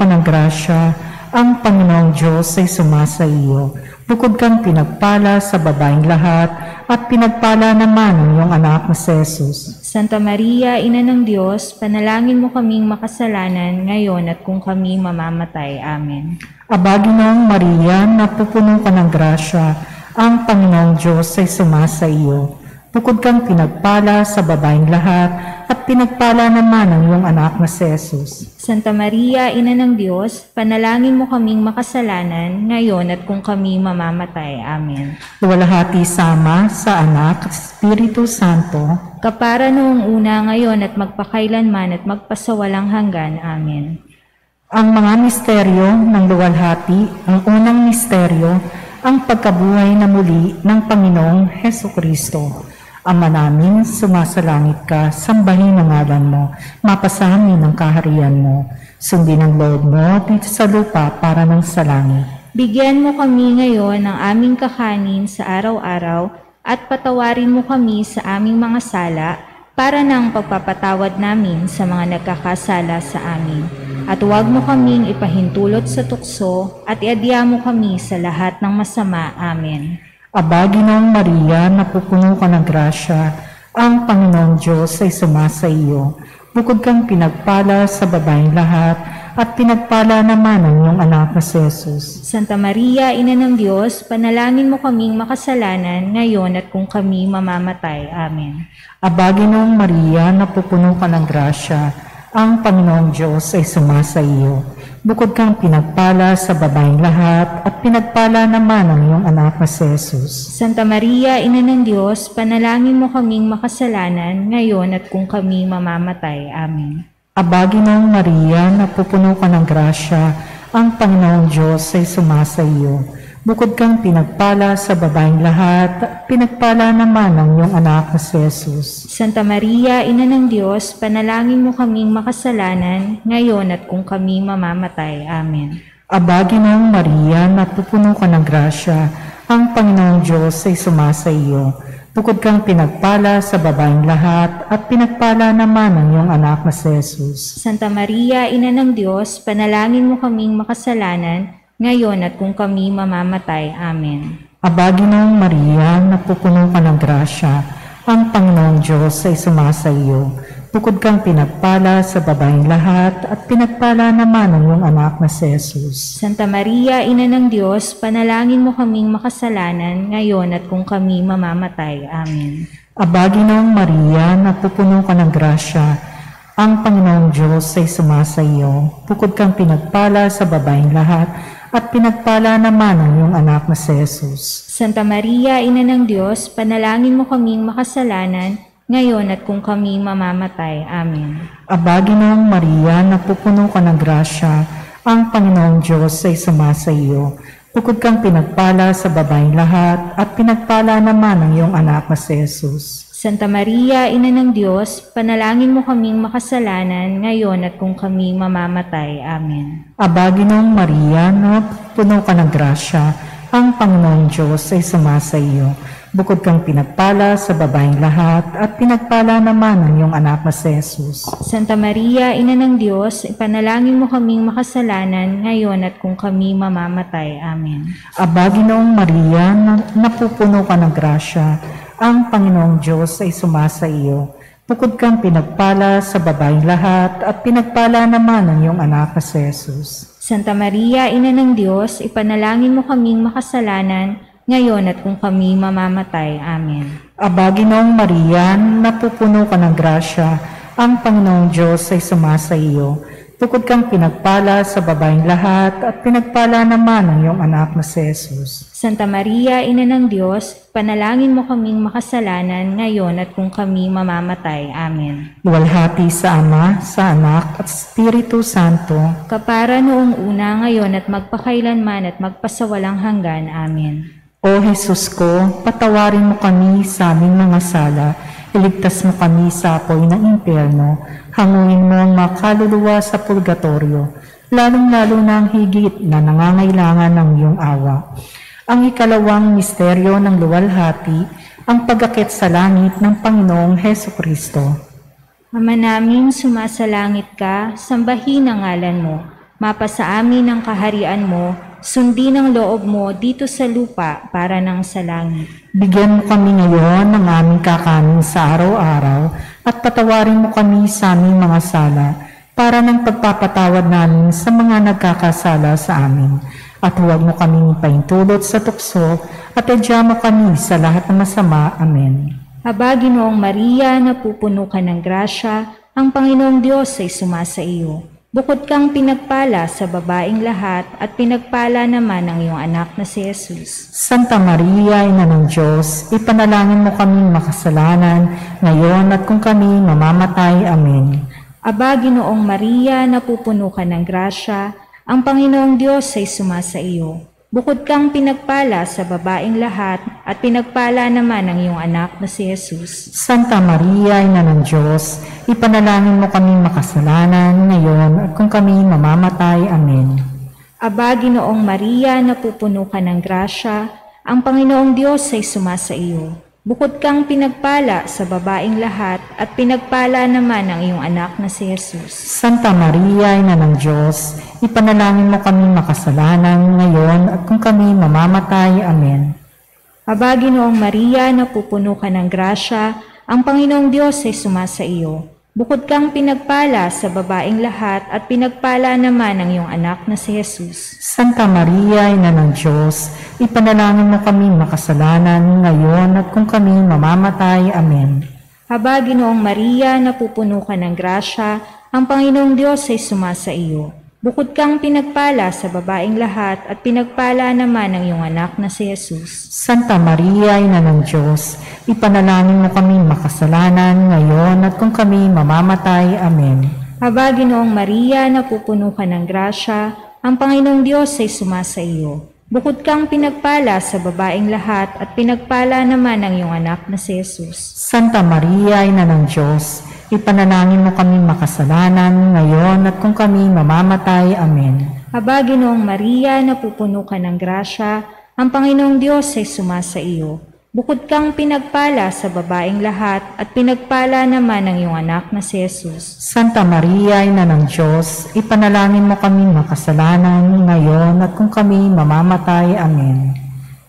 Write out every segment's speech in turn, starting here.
ng grasya, ang Panginoong Diyos ay sumasa iyo. Bukod kang pinagpala sa babaeng lahat, at pinagpala naman ang iyong anak na si Jesus. Santa Maria, Ina ng Diyos, panalangin mo kaming makasalanan ngayon at kung kami mamamatay. Amen. Aba, Ginoong Maria, napupuno ka ng grasya, ang Panginoong Diyos ay sumasa iyo. Bukod kang pinagpala sa babaeng lahat, at pinagpala naman ang iyong anak na si Jesus. Santa Maria, Ina ng Diyos, panalangin mo kaming makasalanan ngayon at kung kami mamamatay. Amen. Luwalhati sa Ama, sa Anak, at Espiritu Santo, Kapara noong una, ngayon at magpakailanman at magpasawalang hanggan. Amen. ang mga misteryo ng luwalhati. Ang unang misteryo, ang pagkabuhay na muli ng Panginoong Hesukristo. Ama namin, sumasalangit ka, sambahin ang ngalan mo, mapasamin ang kaharian mo, sundin ang loob mo dito sa lupa para ng sa langit. Bigyan mo kami ngayon ng aming kakanin sa araw-araw at patawarin mo kami sa aming mga sala para ng pagpapatawad namin sa mga nagkakasala sa amin. At huwag mo kaming ipahintulot sa tukso at iadya mo kami sa lahat ng masama. Amen. Aba, Ginoong Maria, napupuno ka ng grasya, ang Panginoong Diyos ay sumasa iyo. Bukod kang pinagpala sa babaeng lahat, at pinagpala naman ang iyong anak na si Jesus. Santa Maria, Ina ng Diyos, panalangin mo kaming makasalanan ngayon at kung kami mamamatay. Amen. Aba, Ginoong Maria, napupuno ka ng grasya, ang Panginoong Diyos ay sumasa iyo. Bukod kang pinagpala sa babaeng lahat, at pinagpala naman ang iyong anak na si Jesus. Santa Maria, Ina ng Diyos, panalangin mo kaming makasalanan ngayon at kung kami mamamatay. Amen. Aba, Ginoong Maria, napupuno ka ng grasya, ang Panginoong Diyos ay sumasa iyo. Bukod kang pinagpala sa babaeng lahat, at pinagpala naman ang iyong anak na si Jesus. Santa Maria, Ina ng Diyos, panalangin mo kaming makasalanan ngayon at kung kami mamamatay. Amen. Aba, Ginoong Maria, napupuno ka ng grasya, ang Panginoong Diyos ay sumasa iyo. Bukod kang pinagpala sa babaeng lahat, at pinagpala naman ang iyong anak na si Jesus. Santa Maria, Ina ng Diyos, panalangin mo kaming makasalanan ngayon at kung kami mamamatay. Amen. Aba, Ginoong Maria, napupuno ka ng grasya, ang Panginoong Diyos ay sumasa iyo. Bukod kang pinagpala sa babaeng lahat, at pinagpala naman ang iyong anak na si Jesus. Santa Maria, Ina ng Diyos, panalangin mo kaming makasalanan ngayon at kung kami mamamatay. Amen. Aba, Ginoong Maria, napupuno ka ng grasya, ang Panginoong Diyos ay sumasa iyo. Bukod kang pinagpala sa babaeng lahat, at pinagpala naman ang iyong anak na si Jesus. Santa Maria, Ina ng Diyos, panalangin mo kaming makasalanan ngayon at kung kami mamamatay. Amen. Aba, Ginoong Maria, napupuno ka ng grasya, ang Panginoong Diyos ay sumasa iyo. Bukod kang pinagpala sa babaeng lahat, at pinagpala naman ang iyong anak na si Jesus. Santa Maria, Ina ng Diyos, panalangin mo kaming makasalanan ngayon at kung kami mamamatay. Amen. Aba, Ginoong Maria, napupuno ka ng grasya, ang Panginoong Diyos ay sumasa iyo. Bukod kang pinagpala sa babaeng lahat, at pinagpala naman ang iyong anak na si Jesus. Santa Maria, Ina ng Diyos, ipanalangin mo kaming makasalanan ngayon at kung kami mamamatay. Amen. Aba, Ginoong Maria, napupuno ka ng grasya, ang Panginoong Diyos ay sumasa iyo. Bukod kang pinagpala sa babaeng lahat, at pinagpala naman ang iyong anak na si Jesus. Santa Maria, Ina ng Diyos, ipanalangin mo kaming makasalanan ngayon at kung kami mamamatay. Amen. Aba, Ginoong Maria, napupuno ka ng grasya, ang Panginoong Diyos ay sumasa iyo. Bukod kang pinagpala sa babaeng lahat, at pinagpala naman ang iyong anak na si Jesus. Santa Maria, Ina ng Diyos, panalangin mo kaming makasalanan ngayon at kung kami mamamatay. Amen. Luwalhati sa Ama, sa Anak, at Espiritu Santo, Kapara noong una, ngayon at magpakailanman at magpasawalang hanggan. Amen. O Jesus ko, patawarin mo kami sa aming mga sala, iligtas mo kami sa apoy ng impyerno, hanguin mo ang mga kaluluwa sa purgatorio, lalong-lalo na ang higit na nangangailangan ng iyong awa. Ang ikalawang misteryo ng luwalhati, ang pag-akit sa langit ng Panginoong Hesukristo. Ama namin, sumasalangit ka, sambahin ang ngalan mo. Mapasa amin ang kaharian mo, sundin ang loob mo dito sa lupa para nang sa langit. Bigyan mo kami ngayon ng aming kakanin sa araw-araw at patawarin mo kami sa aming mga sala para ng pagpapatawad namin sa mga nagkakasala sa amin. At huwag mo kaming paintulot sa tukso at adya mo kami sa lahat ng masama. Amen. Aba, Ginoong Maria, napupuno ka ng grasya, ang Panginoong Diyos ay sumasa iyo. Bukod kang pinagpala sa babaeng lahat at pinagpala naman ang iyong anak na si Jesus. Santa Maria, Ina ng Diyos, ipanalangin mo kaming makasalanan, ngayon at kung kami mamamatay. Amen. Aba, Ginoong Maria, napupuno ka ng grasya, ang Panginoong Diyos ay sumasa iyo. Bukod kang pinagpala sa babaeng lahat at pinagpala naman ang iyong anak na si Jesus. Santa Maria, Ina ng Diyos, ipanalangin mo kaming makasalanan, ngayon at kung kami mamamatay. Amen. Aba, Ginoong Maria, napupuno ka ng grasya, ang Panginoong Diyos ay sumasa iyo. Bukod kang pinagpala sa babaeng lahat at pinagpala naman ang iyong anak na si Jesus. Santa Maria, Ina ng Diyos, ipanalangin mo kaming makasalanan, ngayon at kung kami mamamatay. Amen. Aba, Ginoong Maria, napupuno ka ng grasya, ang Panginoong Diyos ay sumasa iyo. Bukod kang pinagpala sa babaeng lahat at pinagpala naman ang iyong anak na si Jesus. Santa Maria, Ina ng Diyos, ipanalangin mo kaming makasalanan, ngayon at kung kami mamamatay. Amen. Aba, Ginoong Maria, napupuno ka ng grasya, ang Panginoong Diyos ay sumasa iyo. Bukod kang pinagpala sa babaeng lahat at pinagpala naman ang iyong anak na si Jesus. Santa Maria, Ina ng Diyos, ipanalangin mo kaming makasalanan, ngayon at kung kami mamamatay. Amen. Aba, Ginoong Maria, napupuno ka ng grasya, ang Panginoong Diyos ay sumasa iyo. Bukod kang pinagpala sa babaeng lahat at pinagpala naman ang iyong anak na si Jesus. Santa Maria, Ina ng Diyos, ipanalangin mo kaming makasalanan, ngayon at kung kami mamamatay. Amen. Aba, Ginoong Maria, napupuno ka ng grasya, ang Panginoong Diyos ay sumasa iyo. Bukod kang pinagpala sa babaeng lahat at pinagpala naman ang iyong anak na si Jesus. Santa Maria, Ina ng Diyos, ipanalangin mo kaming makasalanan, ngayon at kung kami mamamatay. Amen.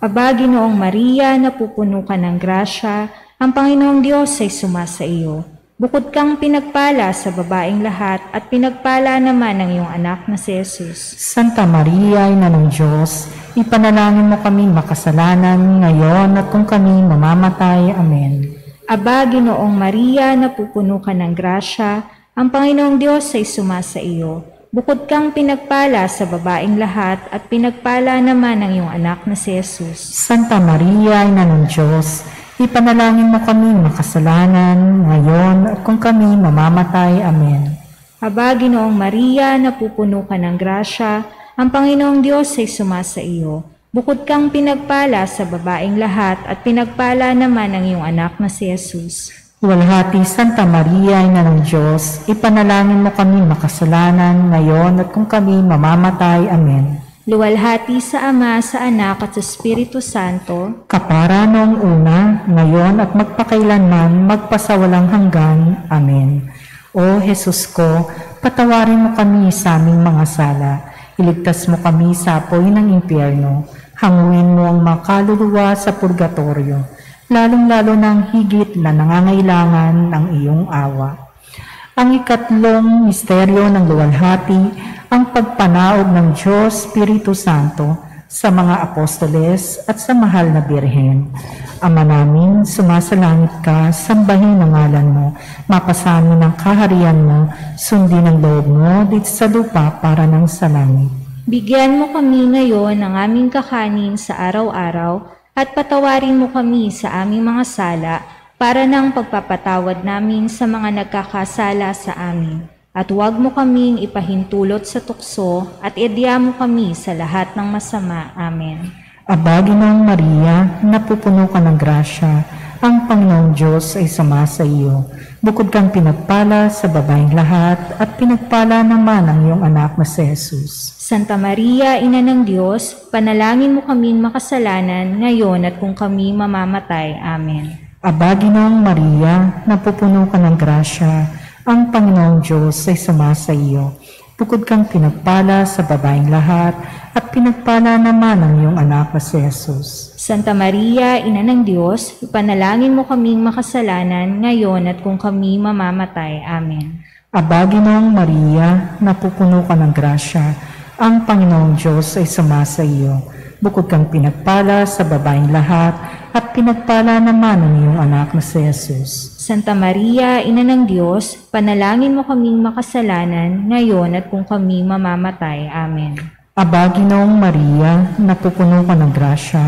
Aba, Ginoong Maria, napupuno ka ng grasya, ang Panginoong Diyos ay sumasa iyo. Bukod kang pinagpala sa babaeng lahat at pinagpala naman ang iyong anak na si Jesus. Santa Maria, Ina ng Diyos, ipanalangin mo kaming makasalanan, ngayon at kung kami mamamatay. Amen. Aba, Ginoong Maria, napupuno ka ng grasya, ang Panginoong Diyos ay sumasa iyo. Bukod kang pinagpala sa babaeng lahat at pinagpala naman ang iyong anak na si Jesus. Santa Maria, Ina ng Diyos, ipanalangin mo kaming makasalanan, ngayon at kung kami mamamatay. Amen. Aba, Ginoong Maria, napupuno ka ng grasya, ang Panginoong Diyos ay sumasa iyo. Bukod kang pinagpala sa babaeng lahat at pinagpala naman ang iyong anak na si Jesus. Luwalhati Santa Maria, Ina ng Diyos, ipanalangin mo kaming makasalanan, ngayon at kung kami mamamatay. Amen. Luwalhati sa Ama, sa Anak at sa Espiritu Santo, Kapara noong una, ngayon at magpakailanman, magpasawalang hanggan. Amen. O Jesus ko, patawarin mo kami sa aming mga sala, iligtas mo kami sa apoy ng impyerno, hanguin mo ang mga kaluluwa sa purgatorio, lalong-lalo ng higit na nangangailangan ng iyong awa. Ang ikatlong misteryo ng luwalhati, ang pagpanaog ng Diyos Espiritu Santo sa mga apostoles at sa mahal na Birhen. Ama namin, sumasalangit ka, sambahin ang ngalan mo, mapasahan mo ng kaharian mo, sundin ang loob mo dito sa lupa para ng sa langit. bigyan mo kami ngayon ng aming kakanin sa araw-araw at patawarin mo kami sa aming mga sala para ng pagpapatawad namin sa mga nagkakasala sa amin. At huwag mo kaming ipahintulot sa tukso at idya mo kami sa lahat ng masama. Amen. Aba, Ginoong Maria, napupuno ka ng grasya, ang Panginoong Diyos ay sumasa iyo. Bukod kang pinagpala sa babaeng lahat at pinagpala naman ang iyong anak na si Jesus. Santa Maria, Ina ng Diyos, panalangin mo kaming makasalanan ngayon at kung kami mamamatay. Amen. Aba, Ginoong Maria, napupuno ka ng grasya, ang Panginoong Diyos ay sumasa iyo. Bukod kang pinagpala sa babaeng lahat, at pinagpala naman ang iyong anak na si Jesus. Santa Maria, Ina ng Diyos, ipanalangin mo kaming makasalanan ngayon at kung kami mamamatay. Amen. Aba, Ginoong Maria, napupuno ka ng grasya, ang Panginoong Diyos ay sumasa iyo. Bukod kang pinagpala sa babaeng lahat, at pinagpala naman ang iyong anak na si Jesus. Santa Maria, Ina ng Diyos, panalangin mo kaming makasalanan ngayon at kung kami mamamatay. Amen. Aba, Ginoong Maria, napupuno ka ng grasya,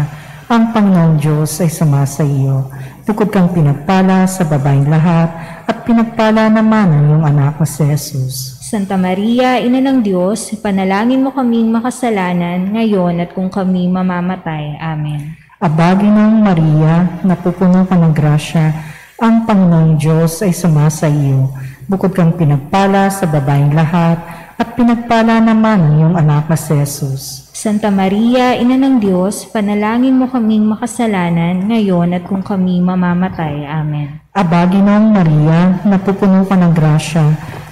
ang Panginoong Diyos ay sumasa iyo. Bukod kang pinagpala sa babaeng lahat, at pinagpala naman ang iyong anak na si Jesus. Santa Maria, Ina ng Diyos, panalangin mo kaming makasalanan ngayon at kung kami mamamatay. Amen. Aba, Ginoong Maria, napupuno ka ng grasya, ang Panginoong Diyos ay sumasa iyo. Bukod kang pinagpala sa babaeng lahat, at pinagpala naman ang iyong anak na si Jesus. Santa Maria, Ina ng Diyos, panalangin mo kaming makasalanan ngayon at kung kami mamamatay. Amen. Aba, Ginoong Maria, napupuno ka ng grasya,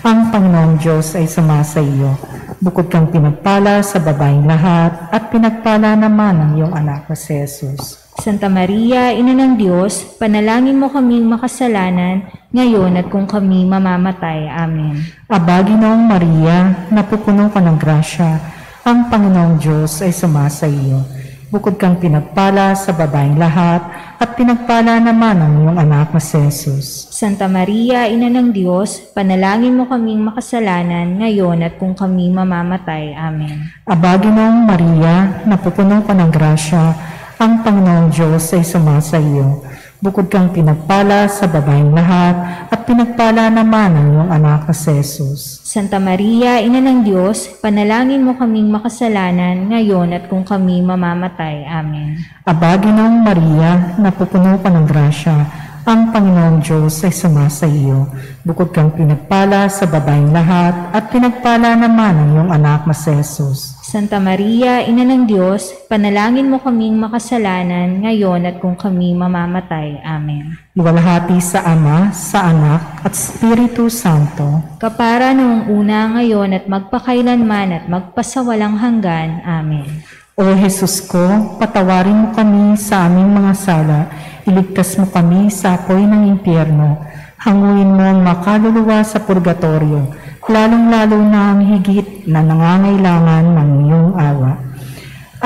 ang Panginoong Diyos ay sumasa iyo. Bukod kang pinagpala sa babaeng lahat, at pinagpala naman ang iyong anak na si Jesus. Santa Maria, Ina ng Diyos, panalangin mo kaming makasalanan ngayon at kung kami mamamatay. Amen. Aba, Ginoong Maria, napupuno ka ng grasya, ang Panginoong Diyos ay sumasa iyo. Bukod kang pinagpala sa babaeng lahat, at pinagpala naman ang iyong anak na si Jesus. Santa Maria, Ina ng Diyos, panalangin mo kaming makasalanan ngayon at kung kami mamamatay. Amen. Aba, Ginoong Maria, napupuno ka ng grasya, ang Panginoong Diyos ay sumasa iyo. Bukod kang pinagpala sa babaeng lahat, at pinagpala naman ang iyong anak na si Jesus. Santa Maria, Ina ng Diyos, panalangin mo kaming makasalanan ngayon at kung kami mamamatay. Amen. Aba, Ginoong Maria, napupuno ka ng grasya, ang Panginoong Diyos ay sumasa iyo. Bukod kang pinagpala sa babaeng lahat, at pinagpala naman ang iyong anak na si Jesus. Santa Maria, Ina ng Diyos, panalangin mo kaming makasalanan ngayon at kung kami mamamatay. Amen. Luwalhati sa Ama, sa Anak, at Espiritu Santo. Kapara noong una, ngayon at magpakailanman at magpasawalang hanggan. Amen. O Jesus ko, patawarin mo kami sa aming mga sala, iligtas mo kami sa apoy ng impyerno, hanguin mo ang makaluluwa sa purgatorio, lalong-lalo na ang higit na nangangailangan ng iyong awa.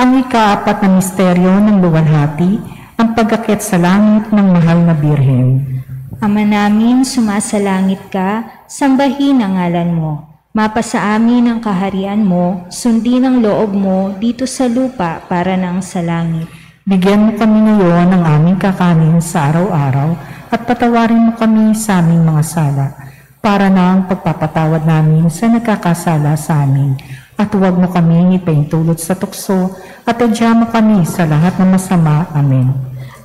Ang ikaapat na misteryo ng luwalhati, ang pag-akyat sa langit ng mahal na Birhen. Ama namin, sumasalangit ka, sambahin ang ngalan mo. Mapasa amin ang kaharian mo, sundin ang loob mo dito sa lupa para nang sa langit. Bigyan mo kami ngayon ng aming kakanin sa araw-araw, at patawarin mo kami sa aming mga sala, para na ang pagpapatawad namin sa nagkakasala sa amin. At huwag mo kaming ipaintulot sa tukso, at adya mo kami sa lahat ng masama. Amen.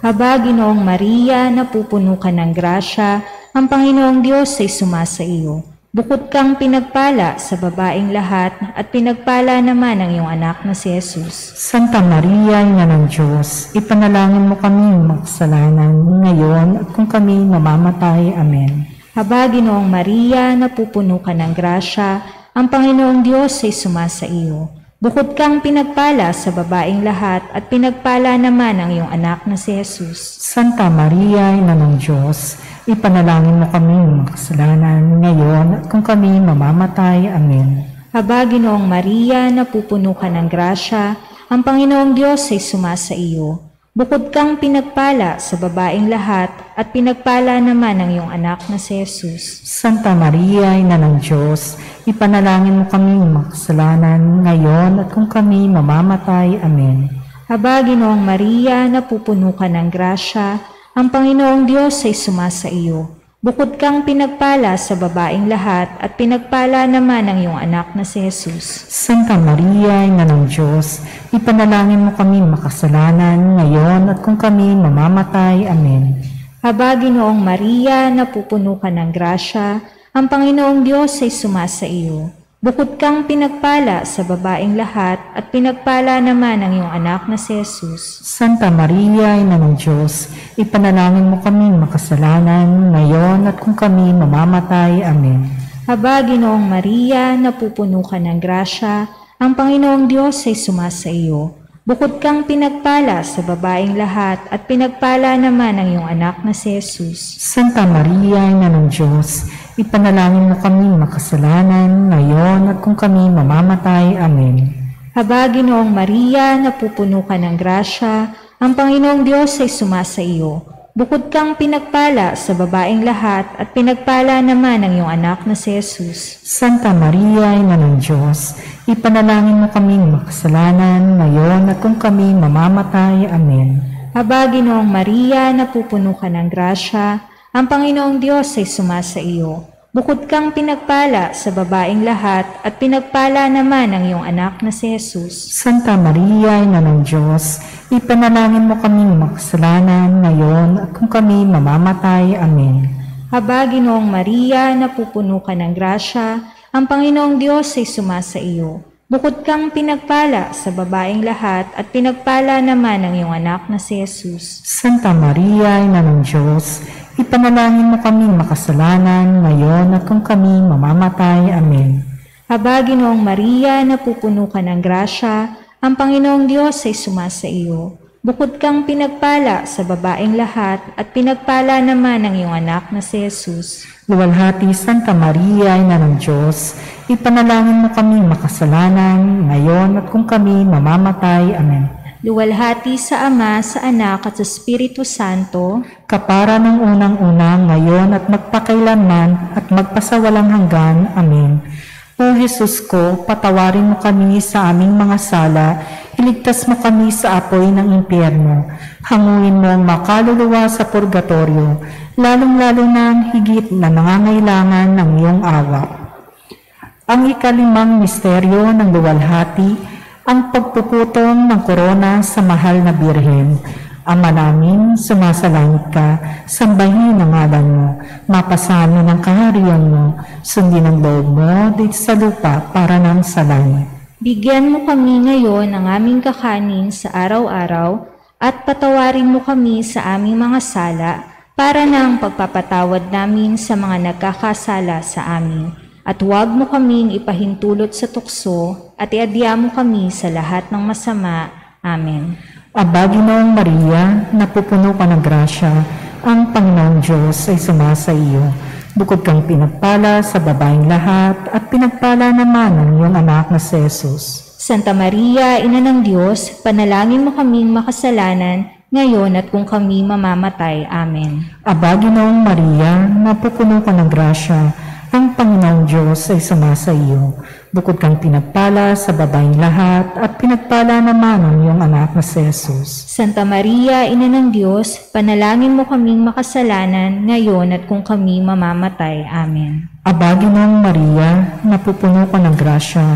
Aba, Ginoong Maria, napupuno ka ng grasya, ang Panginoong Diyos ay sumasa iyo. Bukod kang pinagpala sa babaeng lahat, at pinagpala naman ang iyong anak na si Jesus. Santa Maria, Ina ng Diyos, ipanalangin mo kami makasalanan ngayon at kung kami mamamatay. Amen. Aba, Ginoong Maria, napupuno ka ng grasya, ang Panginoong Diyos ay sumasa iyo. Bukod kang pinagpala sa babaeng lahat, at pinagpala naman ang iyong anak na si Jesus. Santa Maria, Ina ng Diyos, ipanalangin mo kami makasalanan ngayon at kung kami mamamatay. Amen. Aba, Ginoong Maria, napupuno ka ng grasya, ang Panginoong Diyos ay sumasa iyo. Bukod kang pinagpala sa babaeng lahat, at pinagpala naman ang iyong anak na si Jesus. Santa Maria, Ina ng Diyos, ipanalangin mo kami makasalanan ngayon at kung kami mamamatay. Amen. Aba, Ginoong Maria, napupuno ka ng grasya, ang Panginoong Diyos ay sumasa iyo. Bukod kang pinagpala sa babaeng lahat, at pinagpala naman ang iyong anak na si Jesus. Santa Maria, Ina ng Diyos, ipanalangin mo kami makasalanan ngayon at kung kami mamamatay. Amen. Aba, Ginoong Maria, napupuno ka ng grasya, ang Panginoong Diyos ay sumasa iyo. Bukod kang pinagpala sa babaeng lahat, at pinagpala naman ang iyong anak na si Jesus. Santa Maria, Ina ng Diyos, ipanalangin mo kami makasalanan ngayon at kung kami mamamatay. Amen. Haba, Ginoong Maria, napupuno ka ng grasya, ang Panginoong Diyos ay sumasa iyo. Bukod kang pinagpala sa babaeng lahat at pinagpala naman ang iyong anak na si Jesus. Santa Maria, Ina ng Diyos, ipanalangin mo kami makasalanan, ngayon at kung kami mamamatay. Amen. Haba, Ginoong Maria, napupuno ka ng grasya, ang Panginoong Diyos ay sumasa iyo. Bukod kang pinagpala sa babaeng lahat at pinagpala naman ang iyong anak na si Jesus. Santa Maria, Ina ng Diyos, ipanalangin mo kaming makasalanan, ngayon at kung kami mamamatay. Amen. Haba, Ginoong Maria, napupuno ka ng grasya, ang Panginoong Diyos ay sumasa iyo. Bukod kang pinagpala sa babaeng lahat at pinagpala naman ang iyong anak na si Jesus. Santa Maria, Ina ng Diyos, ipanalangin mo kaming makasalanan, ngayon at kung kami mamamatay. Amen. Haba, Ginoong Maria, napupuno ka ng grasya, ang Panginoong Diyos ay sumasa iyo. Bukod kang pinagpala sa babaeng lahat at pinagpala naman ang iyong anak na si Jesus. Santa Maria, Ina ng Diyos, ipanalangin mo kaming makasalanan, ngayon at kung kami mamamatay. Amen. Haba, Ginoong Maria, napupuno ka ng grasya, ang Panginoong Diyos ay sumasa iyo. Bukod kang pinagpala sa babaeng lahat at pinagpala naman ang iyong anak na si Jesus. Luwalhati Santa Maria, Ina ng Diyos, ipanalangin mo kaming makasalanan, ngayon at kung kami mamamatay. Amen. Luwalhati sa Ama, sa Anak at sa Espiritu Santo, Kapara ng unang-unang, ngayon at magpakailanman at magpasawalang hanggan. Amen. O Jesus ko, patawarin mo kami sa aming mga sala, iligtas mo kami sa apoy ng impyerno, hanguin mo ang makaluluwa sa purgatorio, lalong-lalo na ang higit na nangangailangan ng iyong awa. Ang ikalimang misteryo ng luwalhati, ang pagpuputong ng korona sa mahal na Birhen. Ama namin, sumasalangit ka, sambahin ang ngalan mo, mapasamin ang kaharian mo, sundin ang loob mo dito sa lupa para nang sa langit. bigyan mo kami ngayon ng aming kakanin sa araw-araw at patawarin mo kami sa aming mga sala para nang pagpapatawad namin sa mga nagkakasala sa amin. At huwag mo kaming ipahintulot sa tukso at iadya mo kami sa lahat ng masama. Amen. Aba, Ginoong Maria, napupuno ka ng grasya, ang Panginoong Diyos ay sumasa iyo. Bukod kang pinagpala sa babaeng lahat at pinagpala naman ang iyong anak na si Jesus. Santa Maria, Ina ng Diyos, panalangin mo kaming makasalanan, ngayon at kung kami mamamatay. Amen. Aba, Ginoong Maria, napupuno ka ng grasya, ang Panginoong Diyos ay sumasa iyo. Bukod kang pinagpala sa babaeng lahat at pinagpala naman ang iyong anak na si Jesus. Santa Maria, Ina ng Diyos, panalangin mo kaming makasalanan, ngayon at kung kami mamamatay. Amen. Aba, Ginoong Maria, napupuno ka ng grasya,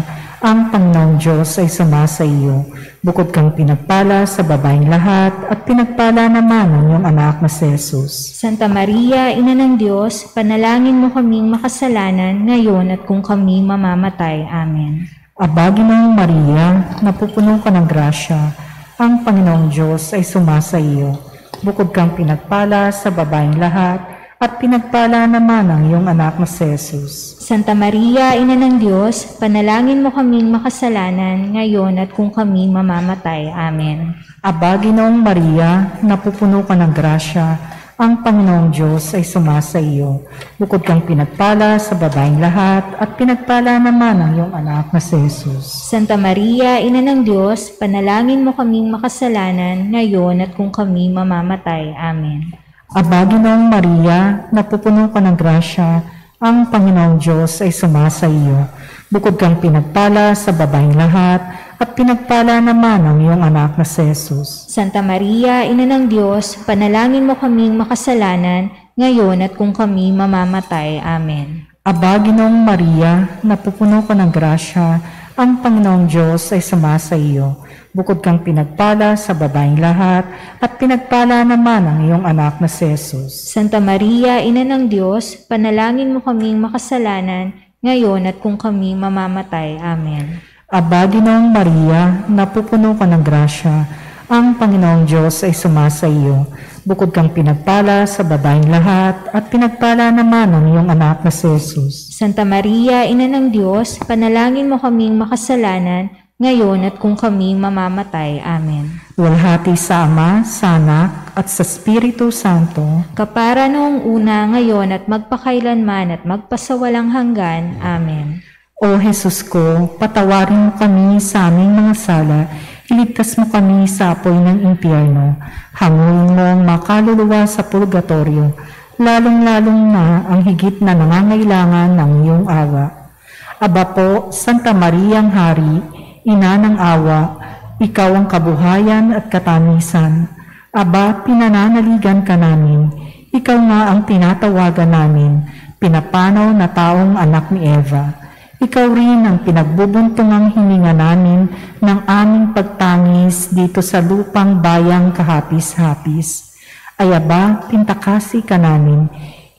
ang Panginoong Diyos ay sumasa iyo. Bukod kang pinagpala sa babaeng lahat at pinagpala naman ang iyong anak na si Jesus. Santa Maria, Ina ng Diyos, panalangin mo kaming makasalanan, ngayon at kung kami mamamatay. Amen. Aba, Ginoong Maria, napupuno ka ng grasya, ang Panginoong Diyos ay sumasa iyo. Bukod kang pinagpala sa babaeng lahat at pinagpala naman ang iyong anak na si Jesus. Santa Maria, Ina ng Diyos, panalangin mo kaming makasalanan, ngayon at kung kami mamamatay. Amen. Aba, Ginoong Maria, napupuno ka ng grasya, ang Panginoong Diyos ay sumasa iyo. Bukod kang pinagpala sa babaeng lahat at pinagpala naman ang iyong anak na si Jesus. Santa Maria, Ina ng Diyos, panalangin mo kaming makasalanan, ngayon at kung kami mamamatay. Amen. Aba, Ginoong Maria, napupuno ka ng grasya, ang Panginoong Diyos ay sumasa iyo. Bukod kang pinagpala sa babaeng lahat at pinagpala naman ang iyong anak na si Jesus. Santa Maria, Ina ng Diyos, panalangin mo kaming makasalanan, ngayon at kung kami mamamatay. Amen. Aba, Ginoong Maria, napupuno ka ng grasya, ang Panginoong Diyos ay sumasa iyo. Bukod kang pinagpala sa babaeng lahat at pinagpala naman ang iyong anak na si Jesus. Santa Maria, Ina ng Diyos, panalangin mo kaming makasalanan, ngayon at kung kami mamamatay. Amen. Aba, Ginoong Maria, napupuno ka ng grasya, ang Panginoong Diyos ay sumasa iyo. Bukod kang pinagpala sa babaeng lahat, at pinagpala naman ang iyong anak na si Jesus. Santa Maria, Ina ng Diyos, panalangin mo kaming makasalanan, ngayon at kung kami mamamatay. Amen. Walhati sa Ama, sa Anak, at sa Espiritu Santo, Kapara noong una, ngayon at magpakailanman at magpasawalang hanggan. Amen. O Jesus ko, patawarin mo kami sa aming mga sala, iligtas mo kami sa apoy ng impyerno, hanguin mo ang makaluluwa sa purgatorio, lalong-lalong na ang higit na nangangailangan ng iyong awa. Aba po, Santa Mariang Hari, Ina ng awa, ikaw ang kabuhayan at katamisan. Aba, pinananaligan ka namin, ikaw nga ang tinatawagan namin, pinapanaw na taong anak ni Eva. Ikaw rin ang pinagbubuntungang hininga namin ng aming pagtangis dito sa lupang bayang kahapis-hapis. Ay aba, pintakasi ka namin,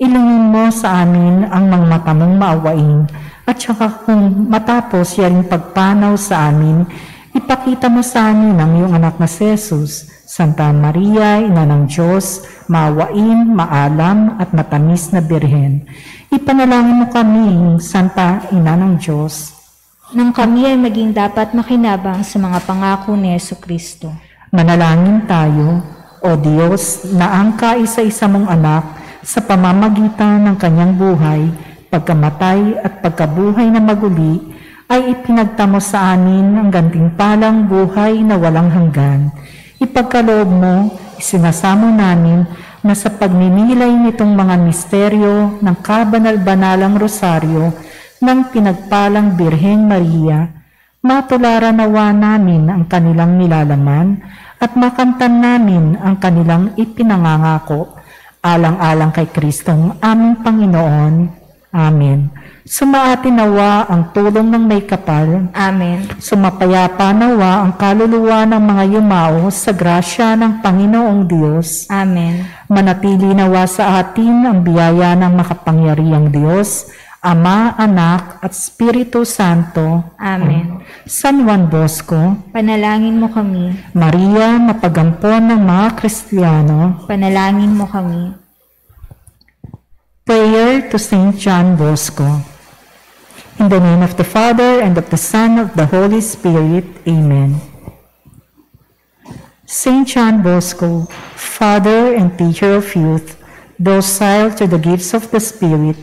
ilungin mo sa amin ang mga mata mong maawain, at saka kung matapos yaring pagpanaw sa amin, ipakita mo sa amin ang iyong anak na si Jesus. Santa Maria, Ina ng Diyos, maawain, maalam at matamis na Birhen. Ipanalangin mo kami, Santa Ina ng Diyos, Nang kami ay maging dapat makinabang sa mga pangako ni Jesucristo. manalangin tayo, O Diyos, na ang kaisa-isa mong anak sa pamamagitan ng kanyang buhay, pagkamatay at pagkabuhay na maguli, ay ipinagtamo sa amin ang gantimpalang buhay na walang hanggan. Ipagkaloob mo, isinasamo namin na sa pagninilay nitong mga misteryo ng kabanal-banalang rosaryo ng pinagpalang Birheng Maria, matularan nawa namin ang kanilang nilalaman at makamtan namin ang kanilang ipinangangako, alang-alang kay Kristong aming Panginoon. Amen. Sumaatin nawa ang tulong ng may kapal. Amen. Sumapayapa nawa ang kaluluwa ng mga yumao sa grasya ng Panginoong Diyos. Amen. Manatili nawa sa atin ang biyaya ng makapangyarihang Diyos, Ama, Anak, at Espiritu Santo. Amen. San Juan Bosco, Panalangin mo kami. Maria, mapagampon ng mga Kristiyano, Panalangin mo kami. Prayer to Saint John Bosco. In the name of the Father, and of the Son, of the Holy Spirit. Amen. Saint John Bosco, Father and teacher of youth, docile to the gifts of the Spirit,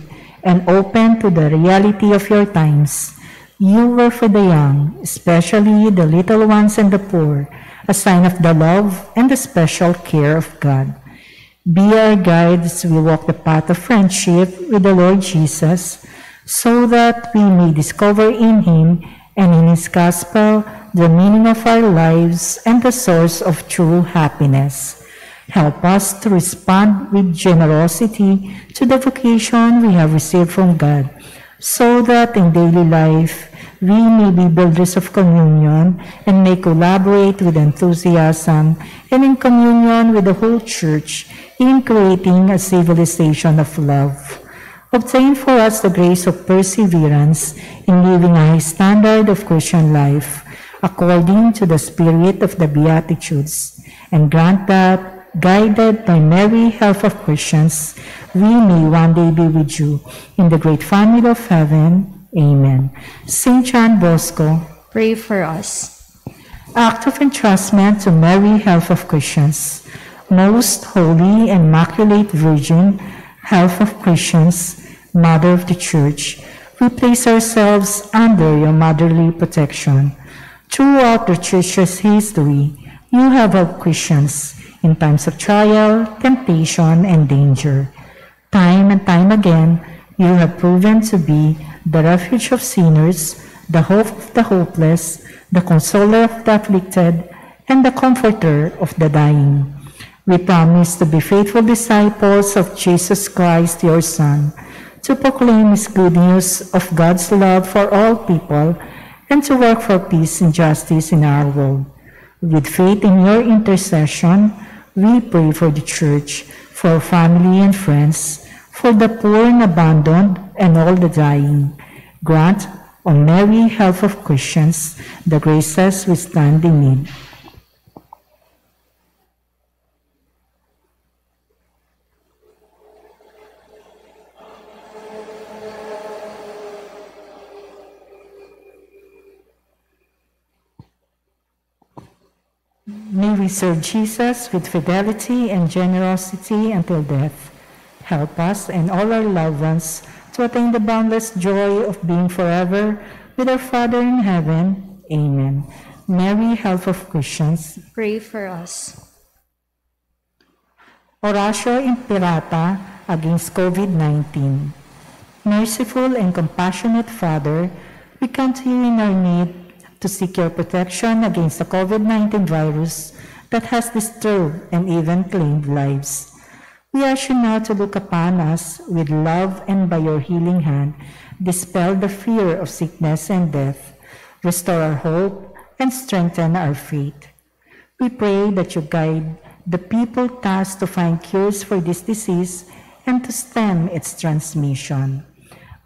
and open to the reality of your times, you were for the young, especially the little ones and the poor, a sign of the love and the special care of God. Be our guide as we walk the path of friendship with the Lord Jesus, so that we may discover in Him and in His gospel the meaning of our lives and the source of true happiness. Help us to respond with generosity to the vocation we have received from God, so that in daily life we may be builders of communion and may collaborate with enthusiasm and in communion with the whole Church in creating a civilization of love. Obtain for us the grace of perseverance in living a high standard of Christian life, according to the spirit of the Beatitudes, and grant that, guided by Mary, health of Christians, we may one day be with you in the great family of heaven. Amen. Saint John Bosco, Pray for us. act of entrustment to Mary, health of Christians. Most Holy and Immaculate Virgin, health of Christians, Mother of the Church, we place ourselves under your motherly protection. Throughout the Church's history, you have helped Christians in times of trial, temptation, and danger. Time and time again, you have proven to be the refuge of sinners, the hope of the hopeless, the consoler of the afflicted, and the comforter of the dying. We promise to be faithful disciples of Jesus Christ, your Son, to proclaim His good news of God's love for all people, and to work for peace and justice in our world. With faith in your intercession, we pray for the Church, for family and friends, for the poor and abandoned, and all the dying. Grant, O Mary, health of Christians, the graces we stand in need. we serve Jesus with fidelity and generosity until death. Help us and all our loved ones to attain the boundless joy of being forever with our Father in heaven. Amen. Mary, Health of Christians. Pray for us. Oratio Imperata against COVID-19. Merciful and compassionate Father, we come to you in our need to seek your protection against the COVID-19 virus that has disturbed and even claimed lives. We ask you now to look upon us with love and by your healing hand, dispel the fear of sickness and death, restore our hope, and strengthen our faith. We pray that you guide the people tasked to find cures for this disease and to stem its transmission.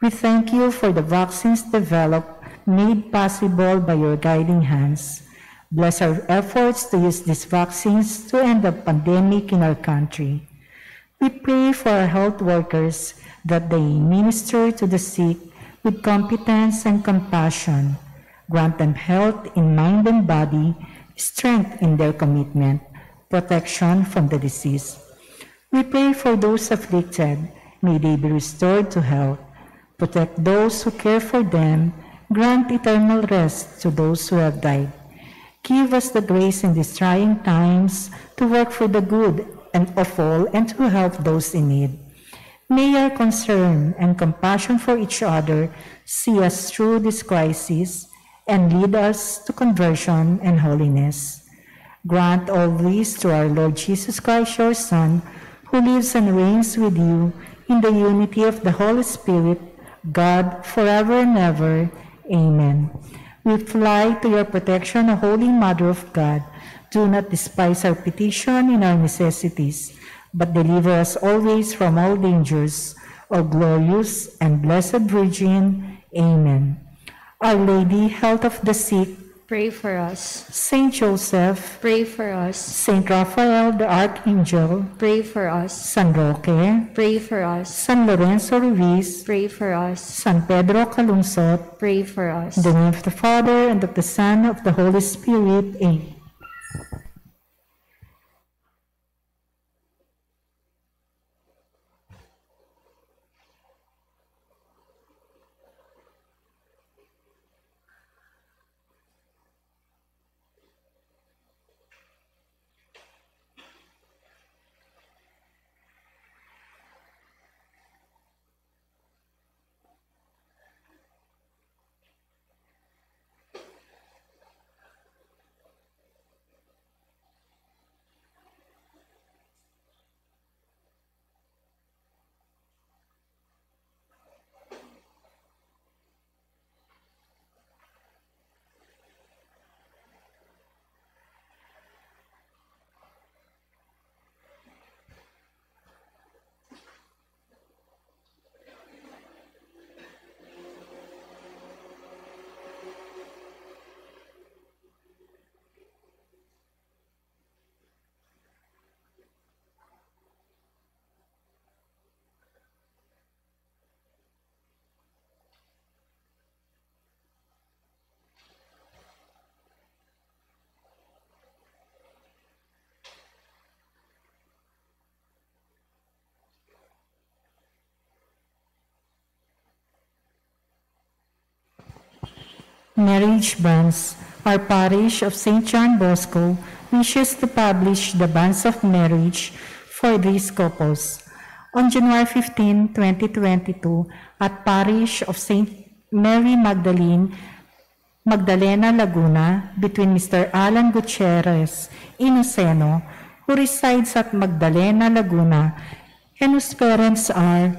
We thank you for the vaccines developed, made possible by your guiding hands. Bless our efforts to use these vaccines to end the pandemic in our country. We pray for our health workers that they minister to the sick with competence and compassion. Grant them health in mind and body, strength in their commitment, protection from the disease. We pray for those afflicted. May they be restored to health. Protect those who care for them. Grant eternal rest to those who have died. Give us the grace in these trying times to work for the good and of all and to help those in need. May our concern and compassion for each other see us through this crisis and lead us to conversion and holiness. Grant all this through our Lord Jesus Christ, your Son, who lives and reigns with you in the unity of the Holy Spirit, God, forever and ever. Amen. We fly to your protection, O Holy Mother of God. Do not despise our petition in our necessities, but deliver us always from all dangers, O glorious and blessed Virgin. Amen. Our Lady, Health of the Sick, Pray for us. Saint Joseph, Pray for us. Saint Raphael the Archangel, Pray for us. San Roque, Pray for us. San Lorenzo Ruiz, Pray for us. San Pedro Calungsod, Pray for us. in the name of the Father, and of the Son, and of the Holy Spirit. Amen. Marriage Banns. Our parish of St. John Bosco wishes to publish the banns of marriage for these couples. On January 15, 2022, at parish of St. Mary Magdalena Laguna, between Mr. Alan Gutierrez Inoceno, who resides at Magdalena Laguna, and whose parents are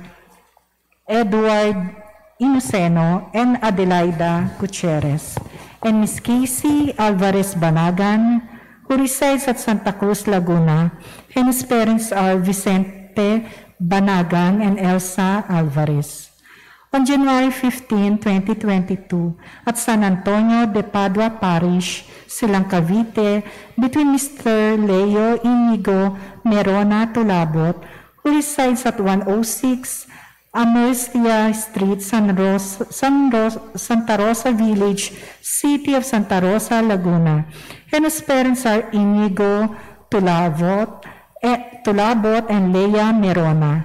Edward Inoceno and Adelaida Gutierrez, and Miss Casey Alvarez Banagan, who resides at Santa Cruz, Laguna, and whose parents are Vicente Banagan and Elsa Alvarez. On January 15, 2022, at San Antonio de Padua Parish, Silang Cavite, between Mr. Leo Inigo Merona Tulabot, who resides at 106 Amercia Street, Santa Rosa Village, City of Santa Rosa, Laguna. And his parents are Inigo Tulabot and Leia Merona.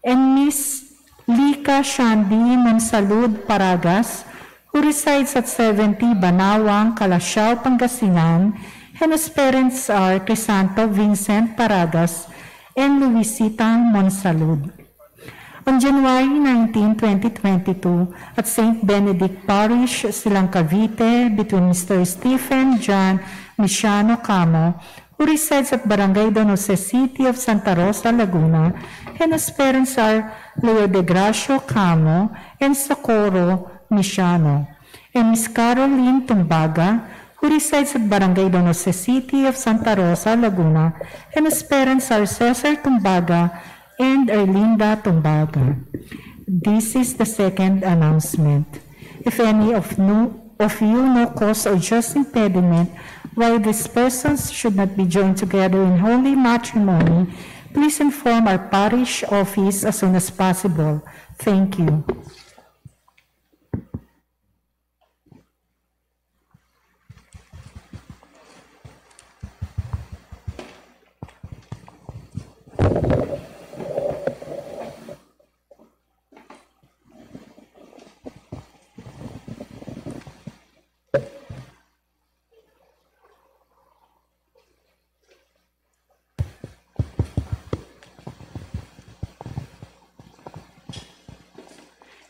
And Miss Lika Shandy Monsalud Paragas, who resides at 70 Banawang, Calasiao, Pangasinan, and whose parents are Crisanto Vincent Paragas and Luisita Monsalud. On January 19, 2022, at St. Benedict Parish, Silang Cavite, between Mr. Stephen John Misiano Camo, who resides at Barangay Don Jose, City of Santa Rosa, Laguna, and whose parents are Leo de Gracio Camo and Socorro Misiano, and Miss Caroline Tumbaga, who resides at Barangay Don Jose, City of Santa Rosa, Laguna, and whose parents are Cesar Tumbaga and Erlinda Tumbaga. This is the second announcement. If any of you know cause or just impediment why these persons should not be joined together in holy matrimony, please inform our parish office as soon as possible. Thank you.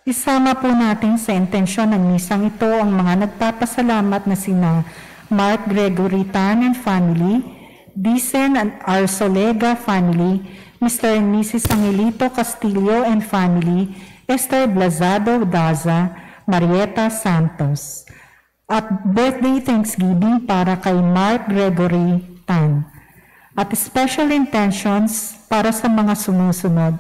Isama po natin sa intensyon ng misang ito ang mga nagpapasalamat na sina Mark Gregory Tan and family, Dicen and Arsolega family, Mr. and Mrs. Angelito Castillo and family, Esther Blazado Daza, Marieta Santos. At birthday Thanksgiving para kay Mark Gregory Tan. At special intentions para sa mga sumusunod.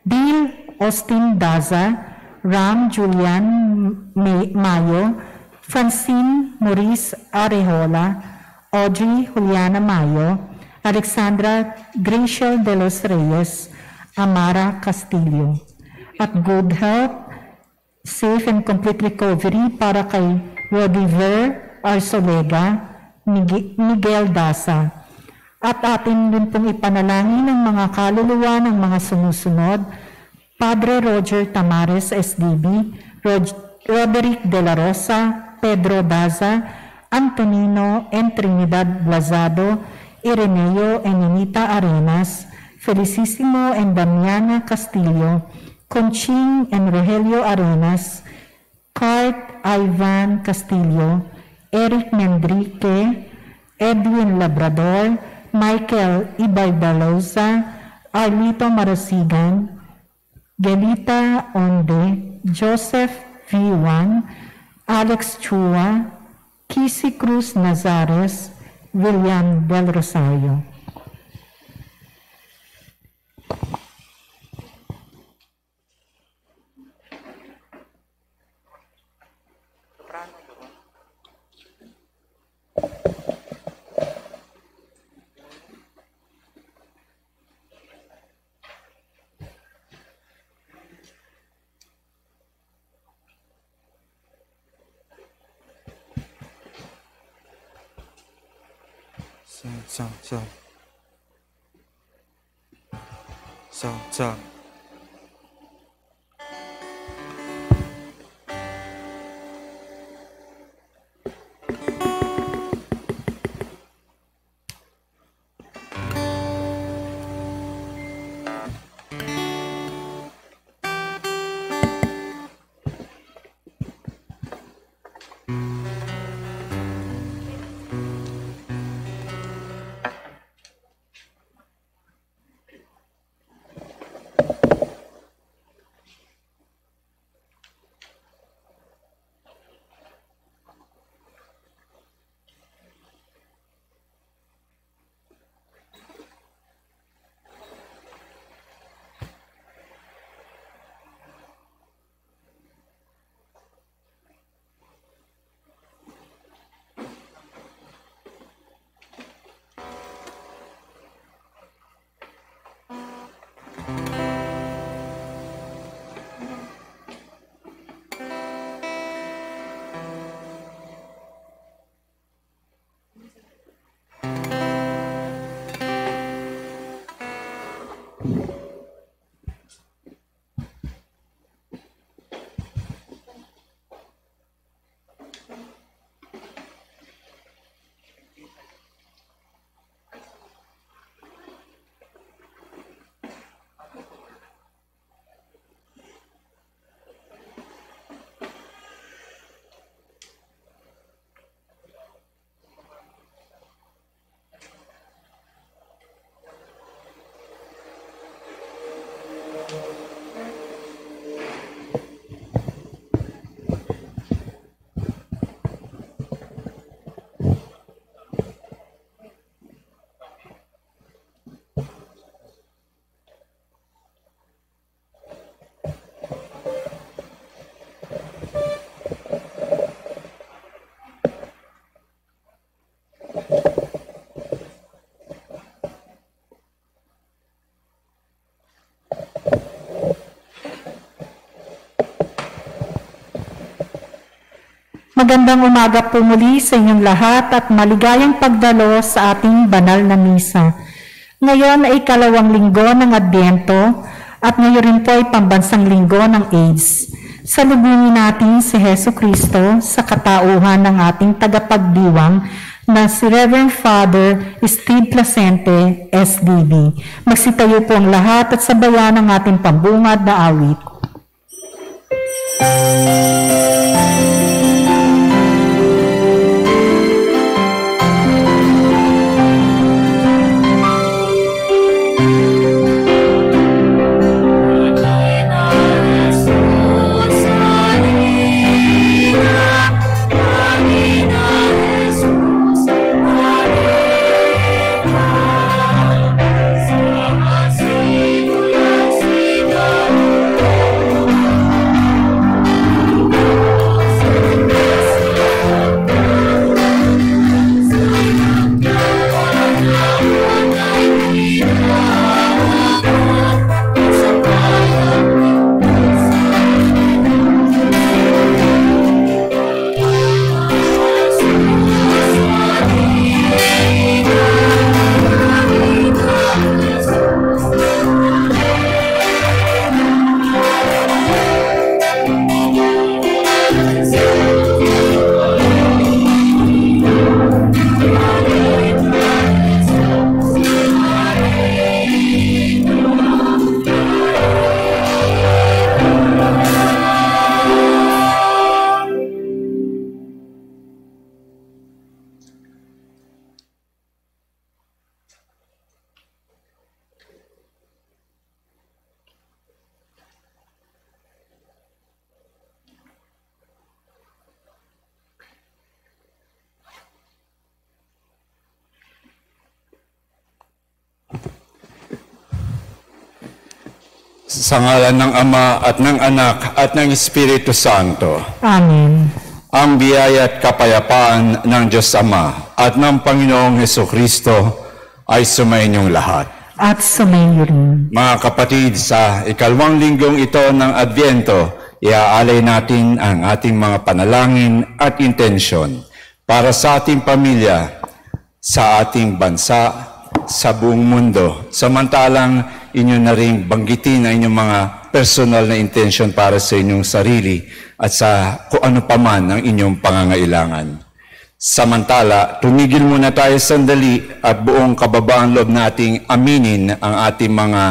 Bill Austin Daza, Ram Julian Mayo, Francine Maurice Arejola, Audrey Juliana Mayo, Alexandra Graciel de los Reyes, Amara Castillo. At good health, safe and complete recovery para kay Rodiver Arsolega, Miguel Daza. At atin din pong ipanalangin ng mga kaluluwa ng mga sumusunod, Padre Roger Tamares, SDB, Roderick De La Rosa, Pedro Daza, Antonino and Trinidad Blazado, Ireneo and Anita Arenas, Felicissimo and Damiana Castillo, Conching and Rogelio Arenas, Cart Ivan Castillo, Eric Mendrique, Edwin Labrador, Michael Ibaybaloza, Arlito Marasigan, Gelita Onde, Joseph V1, Alex Chua, Kisi Cruz Nazares, William Del Rosario. Sound. Magandang umaga po muli sa inyong lahat at maligayang pagdalo sa ating banal na misa. Ngayon ay ikalawang linggo ng Adbyento at ngayon rin po ay pambansang linggo ng AIDS. Salubungin natin si Jesucristo sa katauhan ng ating tagapagdiwang na si Reverend Father Steve Placente, SDB. Magsitayo po ang lahat at sabayan ang ating pambungad na awit. Sa ngalan ng Ama at ng Anak at ng Espiritu Santo. Amen. Ang biyaya at kapayapaan ng Diyos Ama at ng Panginoong Hesukristo ay sumainyong lahat. At sumainyo rin. Mga kapatid, sa ikalawang linggong ito ng Adbyento, iaalay natin ang ating mga panalangin at intensyon para sa ating pamilya, sa ating bansa, sa buong mundo. Samantalang inyo na rin banggitin ang inyong mga personal na intention para sa inyong sarili at sa kung ano paman ang inyong pangangailangan. Samantala, tumigil muna tayo sandali at buong kababaang loob nating aminin ang ating mga